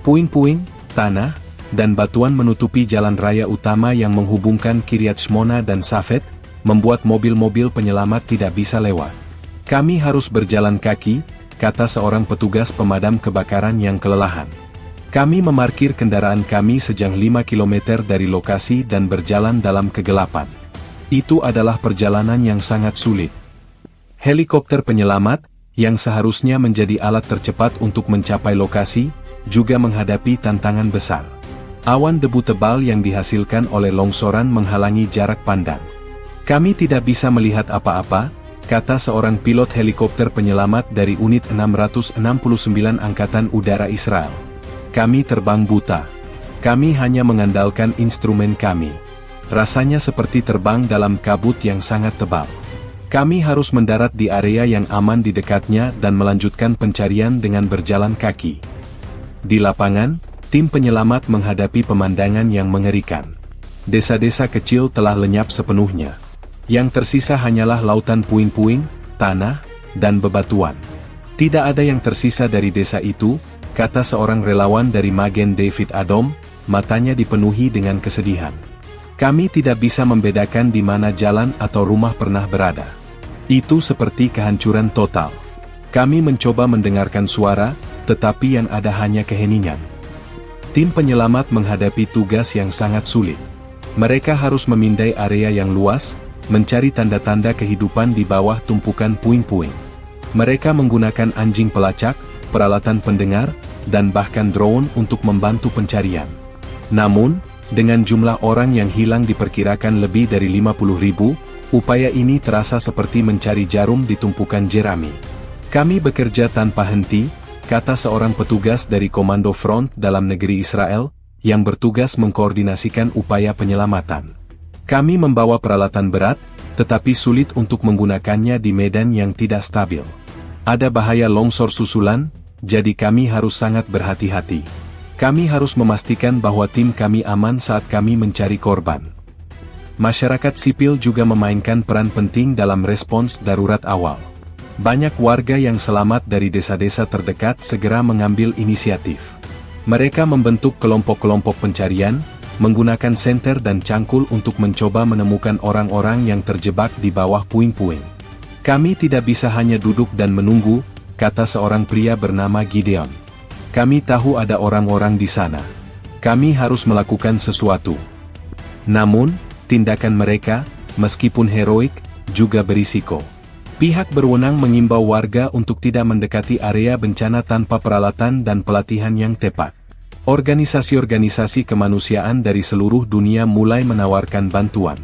Puing-puing, tanah, dan batuan menutupi jalan raya utama yang menghubungkan Kiryat Shmona dan Safed, membuat mobil-mobil penyelamat tidak bisa lewat. Kami harus berjalan kaki, kata seorang petugas pemadam kebakaran yang kelelahan. Kami memarkir kendaraan kami sejauh 5 km dari lokasi dan berjalan dalam kegelapan. Itu adalah perjalanan yang sangat sulit. Helikopter penyelamat, yang seharusnya menjadi alat tercepat untuk mencapai lokasi, juga menghadapi tantangan besar. Awan debu tebal yang dihasilkan oleh longsoran menghalangi jarak pandang. Kami tidak bisa melihat apa-apa, kata seorang pilot helikopter penyelamat dari unit 669 Angkatan Udara Israel. Kami terbang buta. Kami hanya mengandalkan instrumen kami. Rasanya seperti terbang dalam kabut yang sangat tebal. Kami harus mendarat di area yang aman di dekatnya dan melanjutkan pencarian dengan berjalan kaki. Di lapangan, tim penyelamat menghadapi pemandangan yang mengerikan. Desa-desa kecil telah lenyap sepenuhnya. Yang tersisa hanyalah lautan puing-puing, tanah, dan bebatuan. Tidak ada yang tersisa dari desa itu, kata seorang relawan dari Magen David Adom, matanya dipenuhi dengan kesedihan. Kami tidak bisa membedakan di mana jalan atau rumah pernah berada. Itu seperti kehancuran total. Kami mencoba mendengarkan suara, tetapi yang ada hanya keheningan. Tim penyelamat menghadapi tugas yang sangat sulit. Mereka harus memindai area yang luas, mencari tanda-tanda kehidupan di bawah tumpukan puing-puing. Mereka menggunakan anjing pelacak, peralatan pendengar, dan bahkan drone untuk membantu pencarian. Namun, dengan jumlah orang yang hilang diperkirakan lebih dari 50.000, upaya ini terasa seperti mencari jarum di tumpukan jerami. Kami bekerja tanpa henti, kata seorang petugas dari Komando Front dalam negeri Israel, yang bertugas mengkoordinasikan upaya penyelamatan. Kami membawa peralatan berat, tetapi sulit untuk menggunakannya di medan yang tidak stabil. Ada bahaya longsor susulan, jadi kami harus sangat berhati-hati. Kami harus memastikan bahwa tim kami aman saat kami mencari korban. Masyarakat sipil juga memainkan peran penting dalam respons darurat awal. Banyak warga yang selamat dari desa-desa terdekat segera mengambil inisiatif. Mereka membentuk kelompok-kelompok pencarian, menggunakan senter dan cangkul untuk mencoba menemukan orang-orang yang terjebak di bawah puing-puing. Kami tidak bisa hanya duduk dan menunggu, kata seorang pria bernama Gideon. Kami tahu ada orang-orang di sana. Kami harus melakukan sesuatu. Namun, tindakan mereka, meskipun heroik, juga berisiko. Pihak berwenang mengimbau warga untuk tidak mendekati area bencana tanpa peralatan dan pelatihan yang tepat. Organisasi-organisasi kemanusiaan dari seluruh dunia mulai menawarkan bantuan.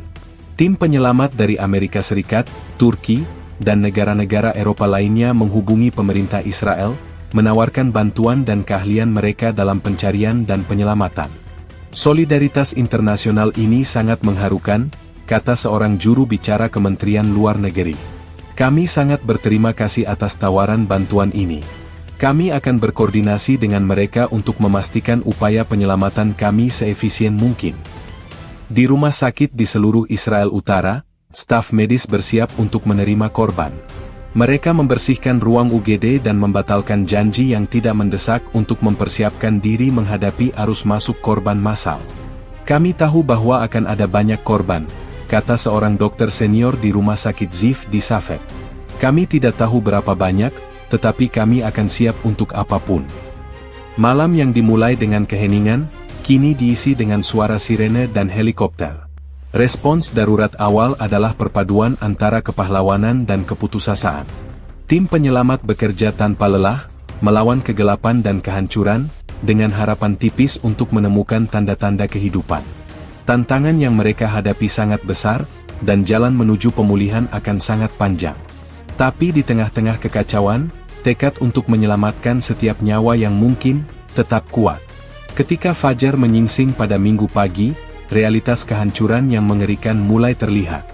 Tim penyelamat dari Amerika Serikat, Turki, dan negara-negara Eropa lainnya menghubungi pemerintah Israel, menawarkan bantuan dan keahlian mereka dalam pencarian dan penyelamatan. Solidaritas internasional ini sangat mengharukan, kata seorang juru bicara Kementerian Luar Negeri. Kami sangat berterima kasih atas tawaran bantuan ini. Kami akan berkoordinasi dengan mereka untuk memastikan upaya penyelamatan kami seefisien mungkin. Di rumah sakit di seluruh Israel Utara, staf medis bersiap untuk menerima korban. Mereka membersihkan ruang UGD dan membatalkan janji yang tidak mendesak untuk mempersiapkan diri menghadapi arus masuk korban massal. Kami tahu bahwa akan ada banyak korban, kata seorang dokter senior di rumah sakit Ziv di Safed. Kami tidak tahu berapa banyak, tetapi kami akan siap untuk apapun. Malam yang dimulai dengan keheningan, kini diisi dengan suara sirene dan helikopter. Respons darurat awal adalah perpaduan antara kepahlawanan dan keputusasaan. Tim penyelamat bekerja tanpa lelah, melawan kegelapan dan kehancuran, dengan harapan tipis untuk menemukan tanda-tanda kehidupan. Tantangan yang mereka hadapi sangat besar, dan jalan menuju pemulihan akan sangat panjang. Tapi di tengah-tengah kekacauan, tekad untuk menyelamatkan setiap nyawa yang mungkin, tetap kuat. Ketika fajar menyingsing pada Minggu pagi, realitas kehancuran yang mengerikan mulai terlihat.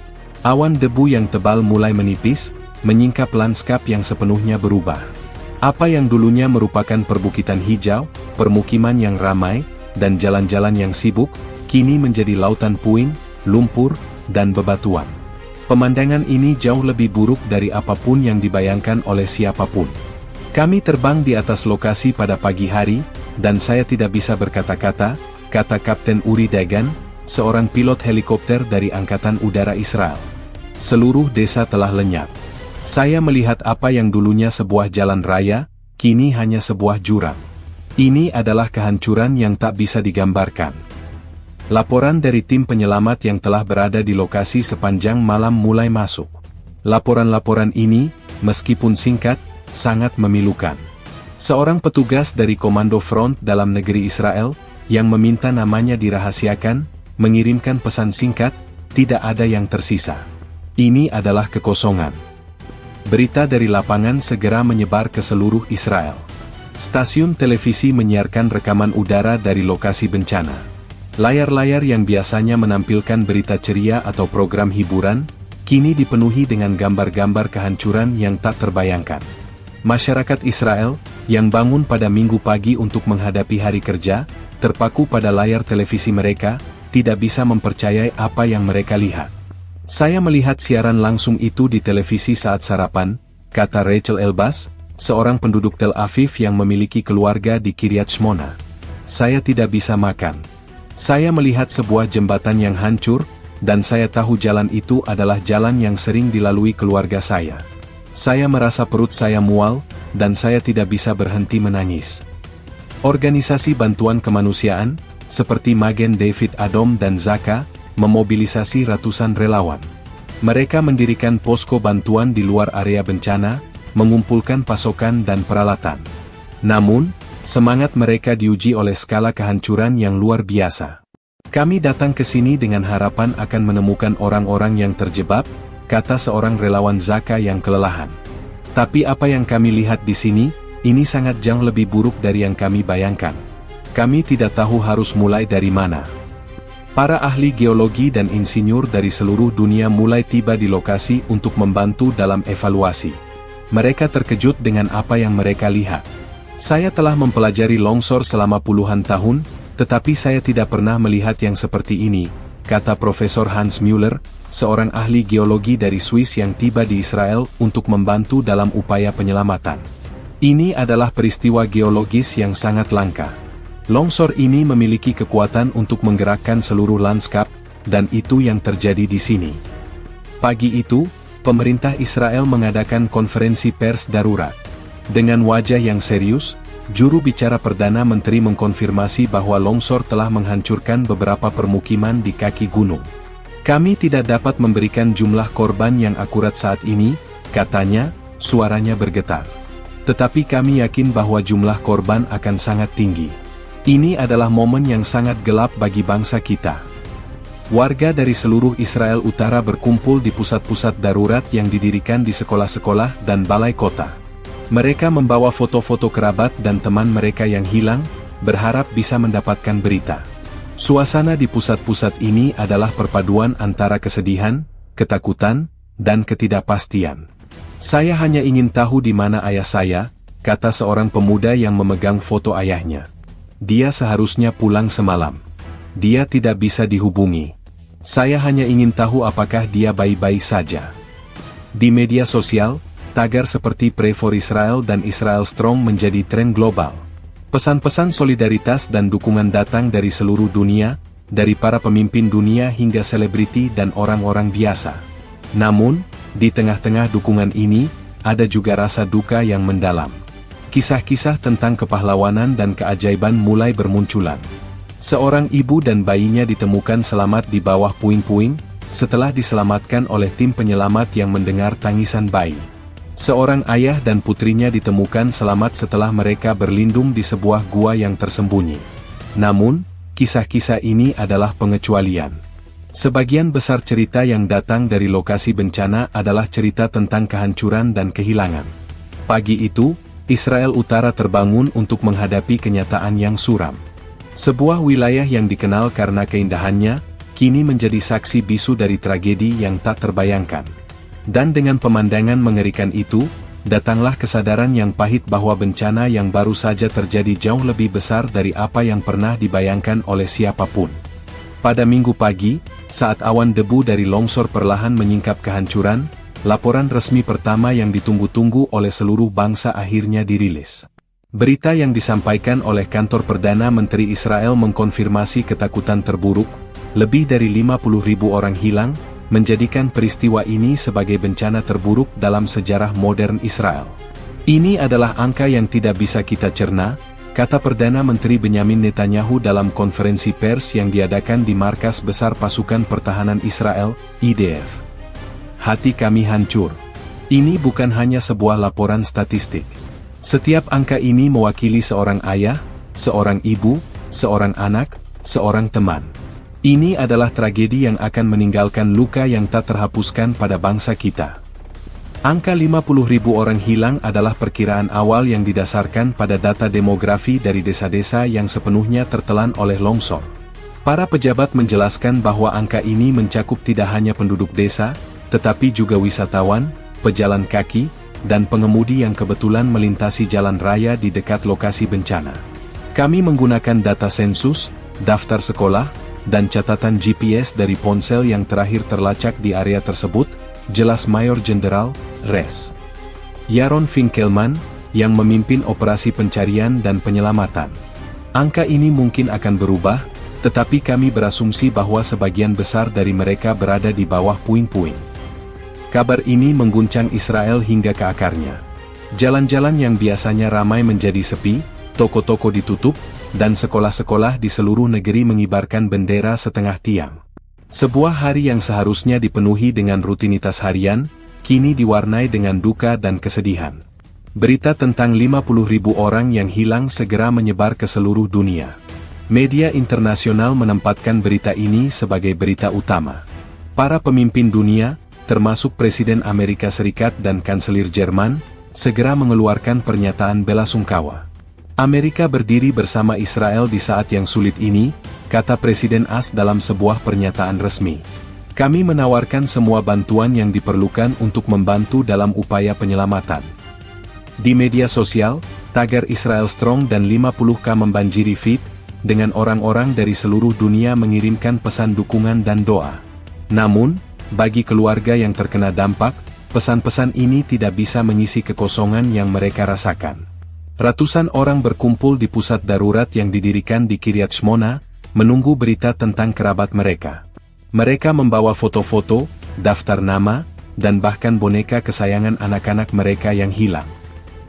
Awan debu yang tebal mulai menipis, menyingkap lanskap yang sepenuhnya berubah. Apa yang dulunya merupakan perbukitan hijau, permukiman yang ramai, dan jalan-jalan yang sibuk, kini menjadi lautan puing, lumpur, dan bebatuan. Pemandangan ini jauh lebih buruk dari apapun yang dibayangkan oleh siapapun. Kami terbang di atas lokasi pada pagi hari, dan saya tidak bisa berkata-kata, kata Kapten Uri Dagan, seorang pilot helikopter dari Angkatan Udara Israel. Seluruh desa telah lenyap. Saya melihat apa yang dulunya sebuah jalan raya, kini hanya sebuah jurang. Ini adalah kehancuran yang tak bisa digambarkan. Laporan dari tim penyelamat yang telah berada di lokasi sepanjang malam mulai masuk. Laporan-laporan ini, meskipun singkat, sangat memilukan. Seorang petugas dari Komando Front dalam negeri Israel, yang meminta namanya dirahasiakan, mengirimkan pesan singkat, tidak ada yang tersisa. Ini adalah kekosongan. Berita dari lapangan segera menyebar ke seluruh Israel. Stasiun televisi menyiarkan rekaman udara dari lokasi bencana. Layar-layar yang biasanya menampilkan berita ceria atau program hiburan, kini dipenuhi dengan gambar-gambar kehancuran yang tak terbayangkan. Masyarakat Israel, yang bangun pada Minggu pagi untuk menghadapi hari kerja, terpaku pada layar televisi mereka, tidak bisa mempercayai apa yang mereka lihat. "Saya melihat siaran langsung itu di televisi saat sarapan," kata Rachel Elbaz, seorang penduduk Tel Aviv yang memiliki keluarga di Kiryat Shmona. "Saya tidak bisa makan. Saya melihat sebuah jembatan yang hancur, dan saya tahu jalan itu adalah jalan yang sering dilalui keluarga saya. Saya merasa perut saya mual, dan saya tidak bisa berhenti menangis." Organisasi bantuan kemanusiaan, seperti Magen David Adom dan Zaka, memobilisasi ratusan relawan. Mereka mendirikan posko bantuan di luar area bencana, mengumpulkan pasokan dan peralatan. Namun, semangat mereka diuji oleh skala kehancuran yang luar biasa. "Kami datang ke sini dengan harapan akan menemukan orang-orang yang terjebak," kata seorang relawan Zaka yang kelelahan. "Tapi apa yang kami lihat di sini, ini sangat jauh lebih buruk dari yang kami bayangkan. Kami tidak tahu harus mulai dari mana." Para ahli geologi dan insinyur dari seluruh dunia mulai tiba di lokasi untuk membantu dalam evaluasi. Mereka terkejut dengan apa yang mereka lihat. "Saya telah mempelajari longsor selama puluhan tahun, tetapi saya tidak pernah melihat yang seperti ini," kata Profesor Hans Müller, seorang ahli geologi dari Swiss yang tiba di Israel untuk membantu dalam upaya penyelamatan. "Ini adalah peristiwa geologis yang sangat langka. Longsor ini memiliki kekuatan untuk menggerakkan seluruh lanskap, dan itu yang terjadi di sini." Pagi itu, pemerintah Israel mengadakan konferensi pers darurat. Dengan wajah yang serius, juru bicara Perdana Menteri mengkonfirmasi bahwa longsor telah menghancurkan beberapa permukiman di kaki gunung. "Kami tidak dapat memberikan jumlah korban yang akurat saat ini," katanya, suaranya bergetar. "Tetapi kami yakin bahwa jumlah korban akan sangat tinggi. Ini adalah momen yang sangat gelap bagi bangsa kita." Warga dari seluruh Israel Utara berkumpul di pusat-pusat darurat yang didirikan di sekolah-sekolah dan balai kota. Mereka membawa foto-foto kerabat dan teman mereka yang hilang, berharap bisa mendapatkan berita. Suasana di pusat-pusat ini adalah perpaduan antara kesedihan, ketakutan, dan ketidakpastian. "Saya hanya ingin tahu di mana ayah saya," kata seorang pemuda yang memegang foto ayahnya. "Dia seharusnya pulang semalam. Dia tidak bisa dihubungi. Saya hanya ingin tahu apakah dia baik-baik saja." Di media sosial, tagar seperti Pray for Israel dan Israel Strong menjadi tren global. Pesan-pesan solidaritas dan dukungan datang dari seluruh dunia, dari para pemimpin dunia hingga selebriti dan orang-orang biasa. Namun, di tengah-tengah dukungan ini, ada juga rasa duka yang mendalam. Kisah-kisah tentang kepahlawanan dan keajaiban mulai bermunculan. Seorang ibu dan bayinya ditemukan selamat di bawah puing-puing, setelah diselamatkan oleh tim penyelamat yang mendengar tangisan bayi. Seorang ayah dan putrinya ditemukan selamat setelah mereka berlindung di sebuah gua yang tersembunyi. Namun, kisah-kisah ini adalah pengecualian. Sebagian besar cerita yang datang dari lokasi bencana adalah cerita tentang kehancuran dan kehilangan. Pagi itu, Israel Utara terbangun untuk menghadapi kenyataan yang suram. Sebuah wilayah yang dikenal karena keindahannya, kini menjadi saksi bisu dari tragedi yang tak terbayangkan. Dan dengan pemandangan mengerikan itu, datanglah kesadaran yang pahit bahwa bencana yang baru saja terjadi jauh lebih besar dari apa yang pernah dibayangkan oleh siapapun. Pada Minggu pagi, saat awan debu dari longsor perlahan menyingkap kehancuran, laporan resmi pertama yang ditunggu-tunggu oleh seluruh bangsa akhirnya dirilis. Berita yang disampaikan oleh kantor Perdana Menteri Israel mengkonfirmasi ketakutan terburuk, lebih dari 50.000 orang hilang, menjadikan peristiwa ini sebagai bencana terburuk dalam sejarah modern Israel. "Ini adalah angka yang tidak bisa kita cerna," kata Perdana Menteri Benyamin Netanyahu dalam konferensi pers yang diadakan di Markas Besar Pasukan Pertahanan Israel, IDF. "Hati kami hancur. Ini bukan hanya sebuah laporan statistik. Setiap angka ini mewakili seorang ayah, seorang ibu, seorang anak, seorang teman. Ini adalah tragedi yang akan meninggalkan luka yang tak terhapuskan pada bangsa kita." Angka 50.000 orang hilang adalah perkiraan awal yang didasarkan pada data demografi dari desa-desa yang sepenuhnya tertelan oleh longsor. Para pejabat menjelaskan bahwa angka ini mencakup tidak hanya penduduk desa, tetapi juga wisatawan, pejalan kaki, dan pengemudi yang kebetulan melintasi jalan raya di dekat lokasi bencana. Kami menggunakan data sensus, daftar sekolah, dan catatan GPS dari ponsel yang terakhir terlacak di area tersebut, jelas Mayor Jenderal, Res. Yaron Finkelman, yang memimpin operasi pencarian dan penyelamatan. Angka ini mungkin akan berubah, tetapi kami berasumsi bahwa sebagian besar dari mereka berada di bawah puing-puing. Kabar ini mengguncang Israel hingga ke akarnya. Jalan-jalan yang biasanya ramai menjadi sepi, toko-toko ditutup, dan sekolah-sekolah di seluruh negeri mengibarkan bendera setengah tiang. Sebuah hari yang seharusnya dipenuhi dengan rutinitas harian, kini diwarnai dengan duka dan kesedihan. Berita tentang 50.000 orang yang hilang segera menyebar ke seluruh dunia. Media internasional menempatkan berita ini sebagai berita utama. Para pemimpin dunia, termasuk Presiden Amerika Serikat dan Kanselir Jerman, segera mengeluarkan pernyataan bela sungkawa. Amerika berdiri bersama Israel di saat yang sulit ini, kata Presiden AS dalam sebuah pernyataan resmi. Kami menawarkan semua bantuan yang diperlukan untuk membantu dalam upaya penyelamatan. Di media sosial, tagar Israel Strong dan 50K membanjiri feed, dengan orang-orang dari seluruh dunia mengirimkan pesan dukungan dan doa. Namun, bagi keluarga yang terkena dampak, pesan-pesan ini tidak bisa mengisi kekosongan yang mereka rasakan. Ratusan orang berkumpul di pusat darurat yang didirikan di Kiryat Shmona, menunggu berita tentang kerabat mereka. Mereka membawa foto-foto, daftar nama, dan bahkan boneka kesayangan anak-anak mereka yang hilang.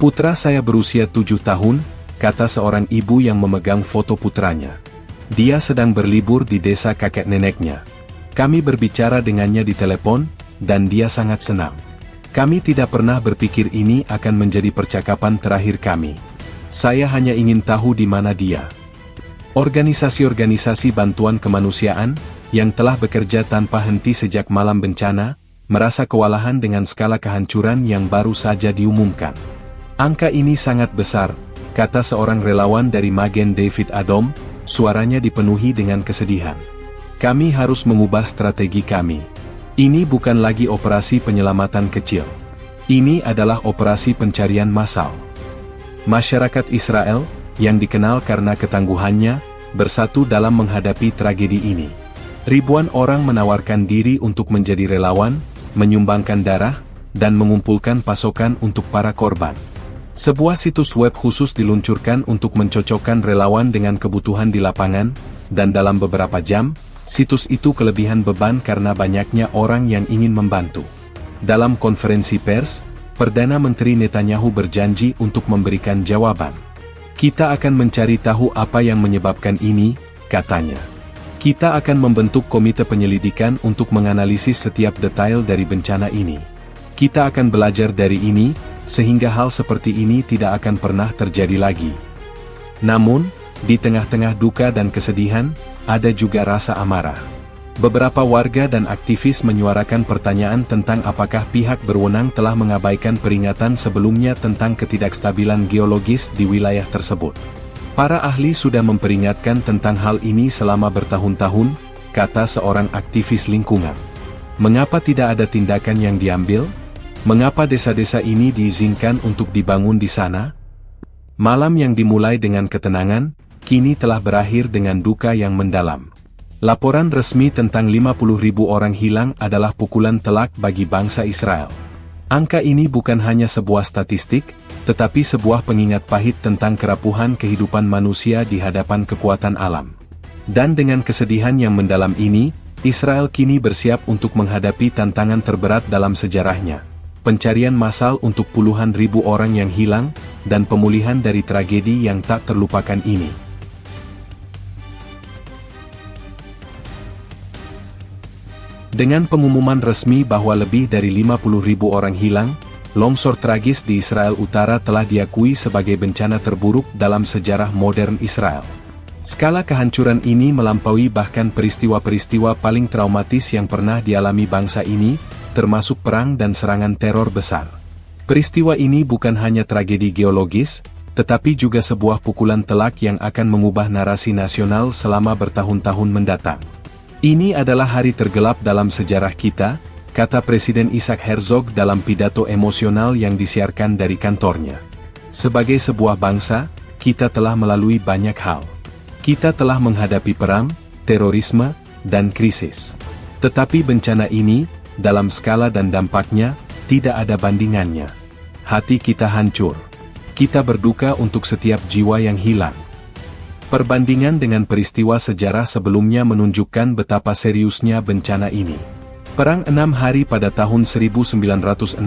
Putra saya berusia 7 tahun, kata seorang ibu yang memegang foto putranya. Dia sedang berlibur di desa kakek neneknya. Kami berbicara dengannya di telepon, dan dia sangat senang. Kami tidak pernah berpikir ini akan menjadi percakapan terakhir kami. Saya hanya ingin tahu di mana dia. Organisasi-organisasi bantuan kemanusiaan, yang telah bekerja tanpa henti sejak malam bencana, merasa kewalahan dengan skala kehancuran yang baru saja diumumkan. Angka ini sangat besar, kata seorang relawan dari Magen David Adom, suaranya dipenuhi dengan kesedihan. Kami harus mengubah strategi kami. Ini bukan lagi operasi penyelamatan kecil. Ini adalah operasi pencarian massal. Masyarakat Israel, yang dikenal karena ketangguhannya, bersatu dalam menghadapi tragedi ini. Ribuan orang menawarkan diri untuk menjadi relawan, menyumbangkan darah, dan mengumpulkan pasokan untuk para korban. Sebuah situs web khusus diluncurkan untuk mencocokkan relawan dengan kebutuhan di lapangan, dan dalam beberapa jam, situs itu kelebihan beban karena banyaknya orang yang ingin membantu. Dalam konferensi pers, Perdana Menteri Netanyahu berjanji untuk memberikan jawaban. Kita akan mencari tahu apa yang menyebabkan ini, katanya. Kita akan membentuk komite penyelidikan untuk menganalisis setiap detail dari bencana ini. Kita akan belajar dari ini, sehingga hal seperti ini tidak akan pernah terjadi lagi. Namun, di tengah-tengah duka dan kesedihan, ada juga rasa amarah. Beberapa warga dan aktivis menyuarakan pertanyaan tentang apakah pihak berwenang telah mengabaikan peringatan sebelumnya tentang ketidakstabilan geologis di wilayah tersebut. Para ahli sudah memperingatkan tentang hal ini selama bertahun-tahun, kata seorang aktivis lingkungan. Mengapa tidak ada tindakan yang diambil? Mengapa desa-desa ini diizinkan untuk dibangun di sana? Malam yang dimulai dengan ketenangan, kini telah berakhir dengan duka yang mendalam. Laporan resmi tentang 50.000 orang hilang adalah pukulan telak bagi bangsa Israel. Angka ini bukan hanya sebuah statistik, tetapi sebuah pengingat pahit tentang kerapuhan kehidupan manusia di hadapan kekuatan alam. Dan dengan kesedihan yang mendalam ini, Israel kini bersiap untuk menghadapi tantangan terberat dalam sejarahnya. Pencarian massal untuk puluhan ribu orang yang hilang, dan pemulihan dari tragedi yang tak terlupakan ini. Dengan pengumuman resmi bahwa lebih dari 50.000 orang hilang, longsor tragis di Israel Utara telah diakui sebagai bencana terburuk dalam sejarah modern Israel. Skala kehancuran ini melampaui bahkan peristiwa-peristiwa paling traumatis yang pernah dialami bangsa ini, termasuk perang dan serangan teror besar. Peristiwa ini bukan hanya tragedi geologis, tetapi juga sebuah pukulan telak yang akan mengubah narasi nasional selama bertahun-tahun mendatang. Ini adalah hari tergelap dalam sejarah kita, kata Presiden Isaac Herzog dalam pidato emosional yang disiarkan dari kantornya. Sebagai sebuah bangsa, kita telah melalui banyak hal. Kita telah menghadapi perang, terorisme, dan krisis. Tetapi bencana ini, dalam skala dan dampaknya, tidak ada bandingannya. Hati kita hancur. Kita berduka untuk setiap jiwa yang hilang. Perbandingan dengan peristiwa sejarah sebelumnya menunjukkan betapa seriusnya bencana ini. Perang 6 hari pada tahun 1967,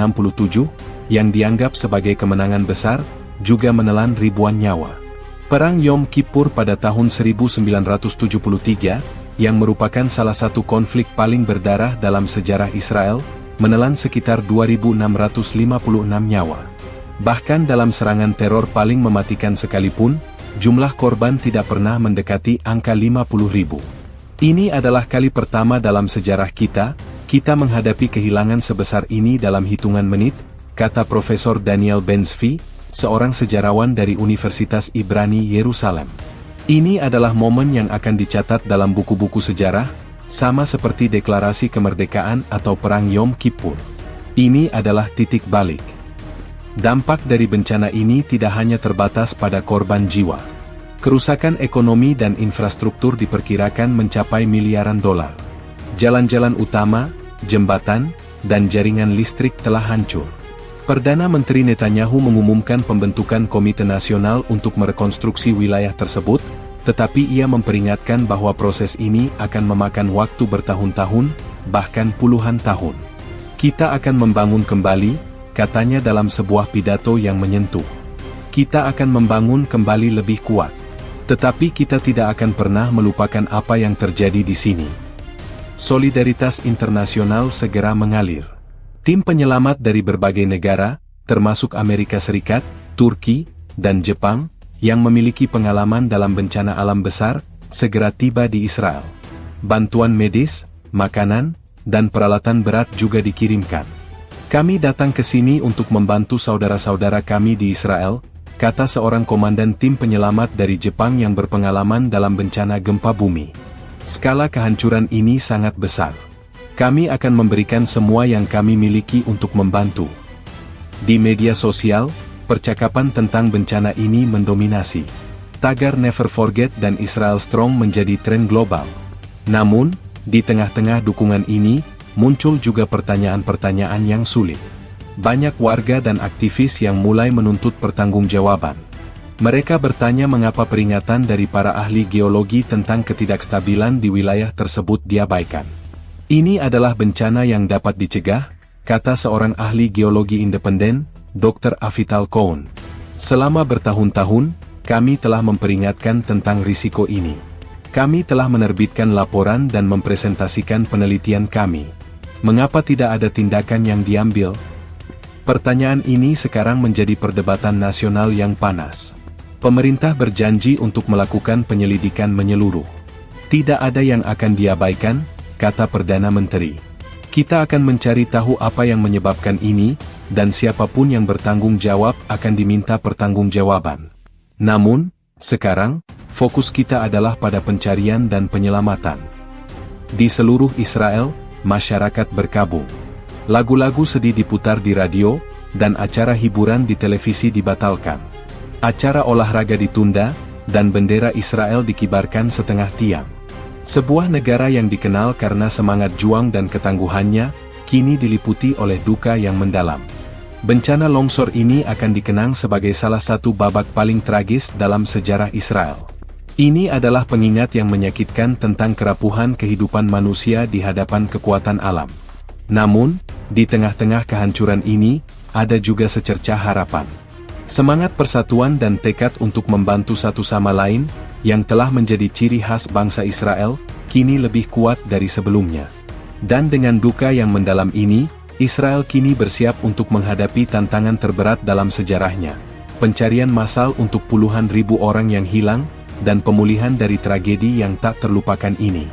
yang dianggap sebagai kemenangan besar, juga menelan ribuan nyawa. Perang Yom Kippur pada tahun 1973, yang merupakan salah satu konflik paling berdarah dalam sejarah Israel, menelan sekitar 2.656 nyawa. Bahkan dalam serangan teror paling mematikan sekalipun, jumlah korban tidak pernah mendekati angka 50.000. Ini adalah kali pertama dalam sejarah kita menghadapi kehilangan sebesar ini dalam hitungan menit, kata Profesor Daniel Ben-Zvi, seorang sejarawan dari Universitas Ibrani Yerusalem. Ini adalah momen yang akan dicatat dalam buku-buku sejarah, sama seperti deklarasi kemerdekaan atau perang Yom Kippur. Ini adalah titik balik. Dampak dari bencana ini tidak hanya terbatas pada korban jiwa. Kerusakan ekonomi dan infrastruktur diperkirakan mencapai miliaran dolar. Jalan-jalan utama, jembatan, dan jaringan listrik telah hancur. Perdana Menteri Netanyahu mengumumkan pembentukan Komite Nasional untuk merekonstruksi wilayah tersebut, tetapi ia memperingatkan bahwa proses ini akan memakan waktu bertahun-tahun, bahkan puluhan tahun. Kita akan membangun kembali, katanya dalam sebuah pidato yang menyentuh. Kita akan membangun kembali lebih kuat. Tetapi kita tidak akan pernah melupakan apa yang terjadi di sini. Solidaritas internasional segera mengalir. Tim penyelamat dari berbagai negara, termasuk Amerika Serikat, Turki, dan Jepang, yang memiliki pengalaman dalam bencana alam besar, segera tiba di Israel. Bantuan medis, makanan, dan peralatan berat juga dikirimkan. Kami datang ke sini untuk membantu saudara-saudara kami di Israel, kata seorang komandan tim penyelamat dari Jepang yang berpengalaman dalam bencana gempa bumi. Skala kehancuran ini sangat besar. Kami akan memberikan semua yang kami miliki untuk membantu. Di media sosial, percakapan tentang bencana ini mendominasi. Tagar Never Forget dan Israel Strong menjadi tren global. Namun, di tengah-tengah dukungan ini, muncul juga pertanyaan-pertanyaan yang sulit. Banyak warga dan aktivis yang mulai menuntut pertanggungjawaban. Mereka bertanya mengapa peringatan dari para ahli geologi tentang ketidakstabilan di wilayah tersebut diabaikan. Ini adalah bencana yang dapat dicegah, kata seorang ahli geologi independen, Dr. Avital Cohen. Selama bertahun-tahun, kami telah memperingatkan tentang risiko ini. Kami telah menerbitkan laporan dan mempresentasikan penelitian kami. Mengapa tidak ada tindakan yang diambil? Pertanyaan ini sekarang menjadi perdebatan nasional yang panas. Pemerintah berjanji untuk melakukan penyelidikan menyeluruh. Tidak ada yang akan diabaikan, kata Perdana Menteri. Kita akan mencari tahu apa yang menyebabkan ini, dan siapapun yang bertanggung jawab akan diminta pertanggungjawaban. Namun, sekarang, fokus kita adalah pada pencarian dan penyelamatan. Di seluruh Israel, masyarakat berkabung. Lagu-lagu sedih diputar di radio, dan acara hiburan di televisi dibatalkan. Acara olahraga ditunda, dan bendera Israel dikibarkan setengah tiang. Sebuah negara yang dikenal karena semangat juang dan ketangguhannya, kini diliputi oleh duka yang mendalam. Bencana longsor ini akan dikenang sebagai salah satu babak paling tragis dalam sejarah Israel. Ini adalah pengingat yang menyakitkan tentang kerapuhan kehidupan manusia di hadapan kekuatan alam. Namun, di tengah-tengah kehancuran ini, ada juga secercah harapan. Semangat persatuan dan tekad untuk membantu satu sama lain, yang telah menjadi ciri khas bangsa Israel, kini lebih kuat dari sebelumnya. Dan dengan duka yang mendalam ini, Israel kini bersiap untuk menghadapi tantangan terberat dalam sejarahnya. Pencarian massal untuk puluhan ribu orang yang hilang, dan pemulihan dari tragedi yang tak terlupakan ini.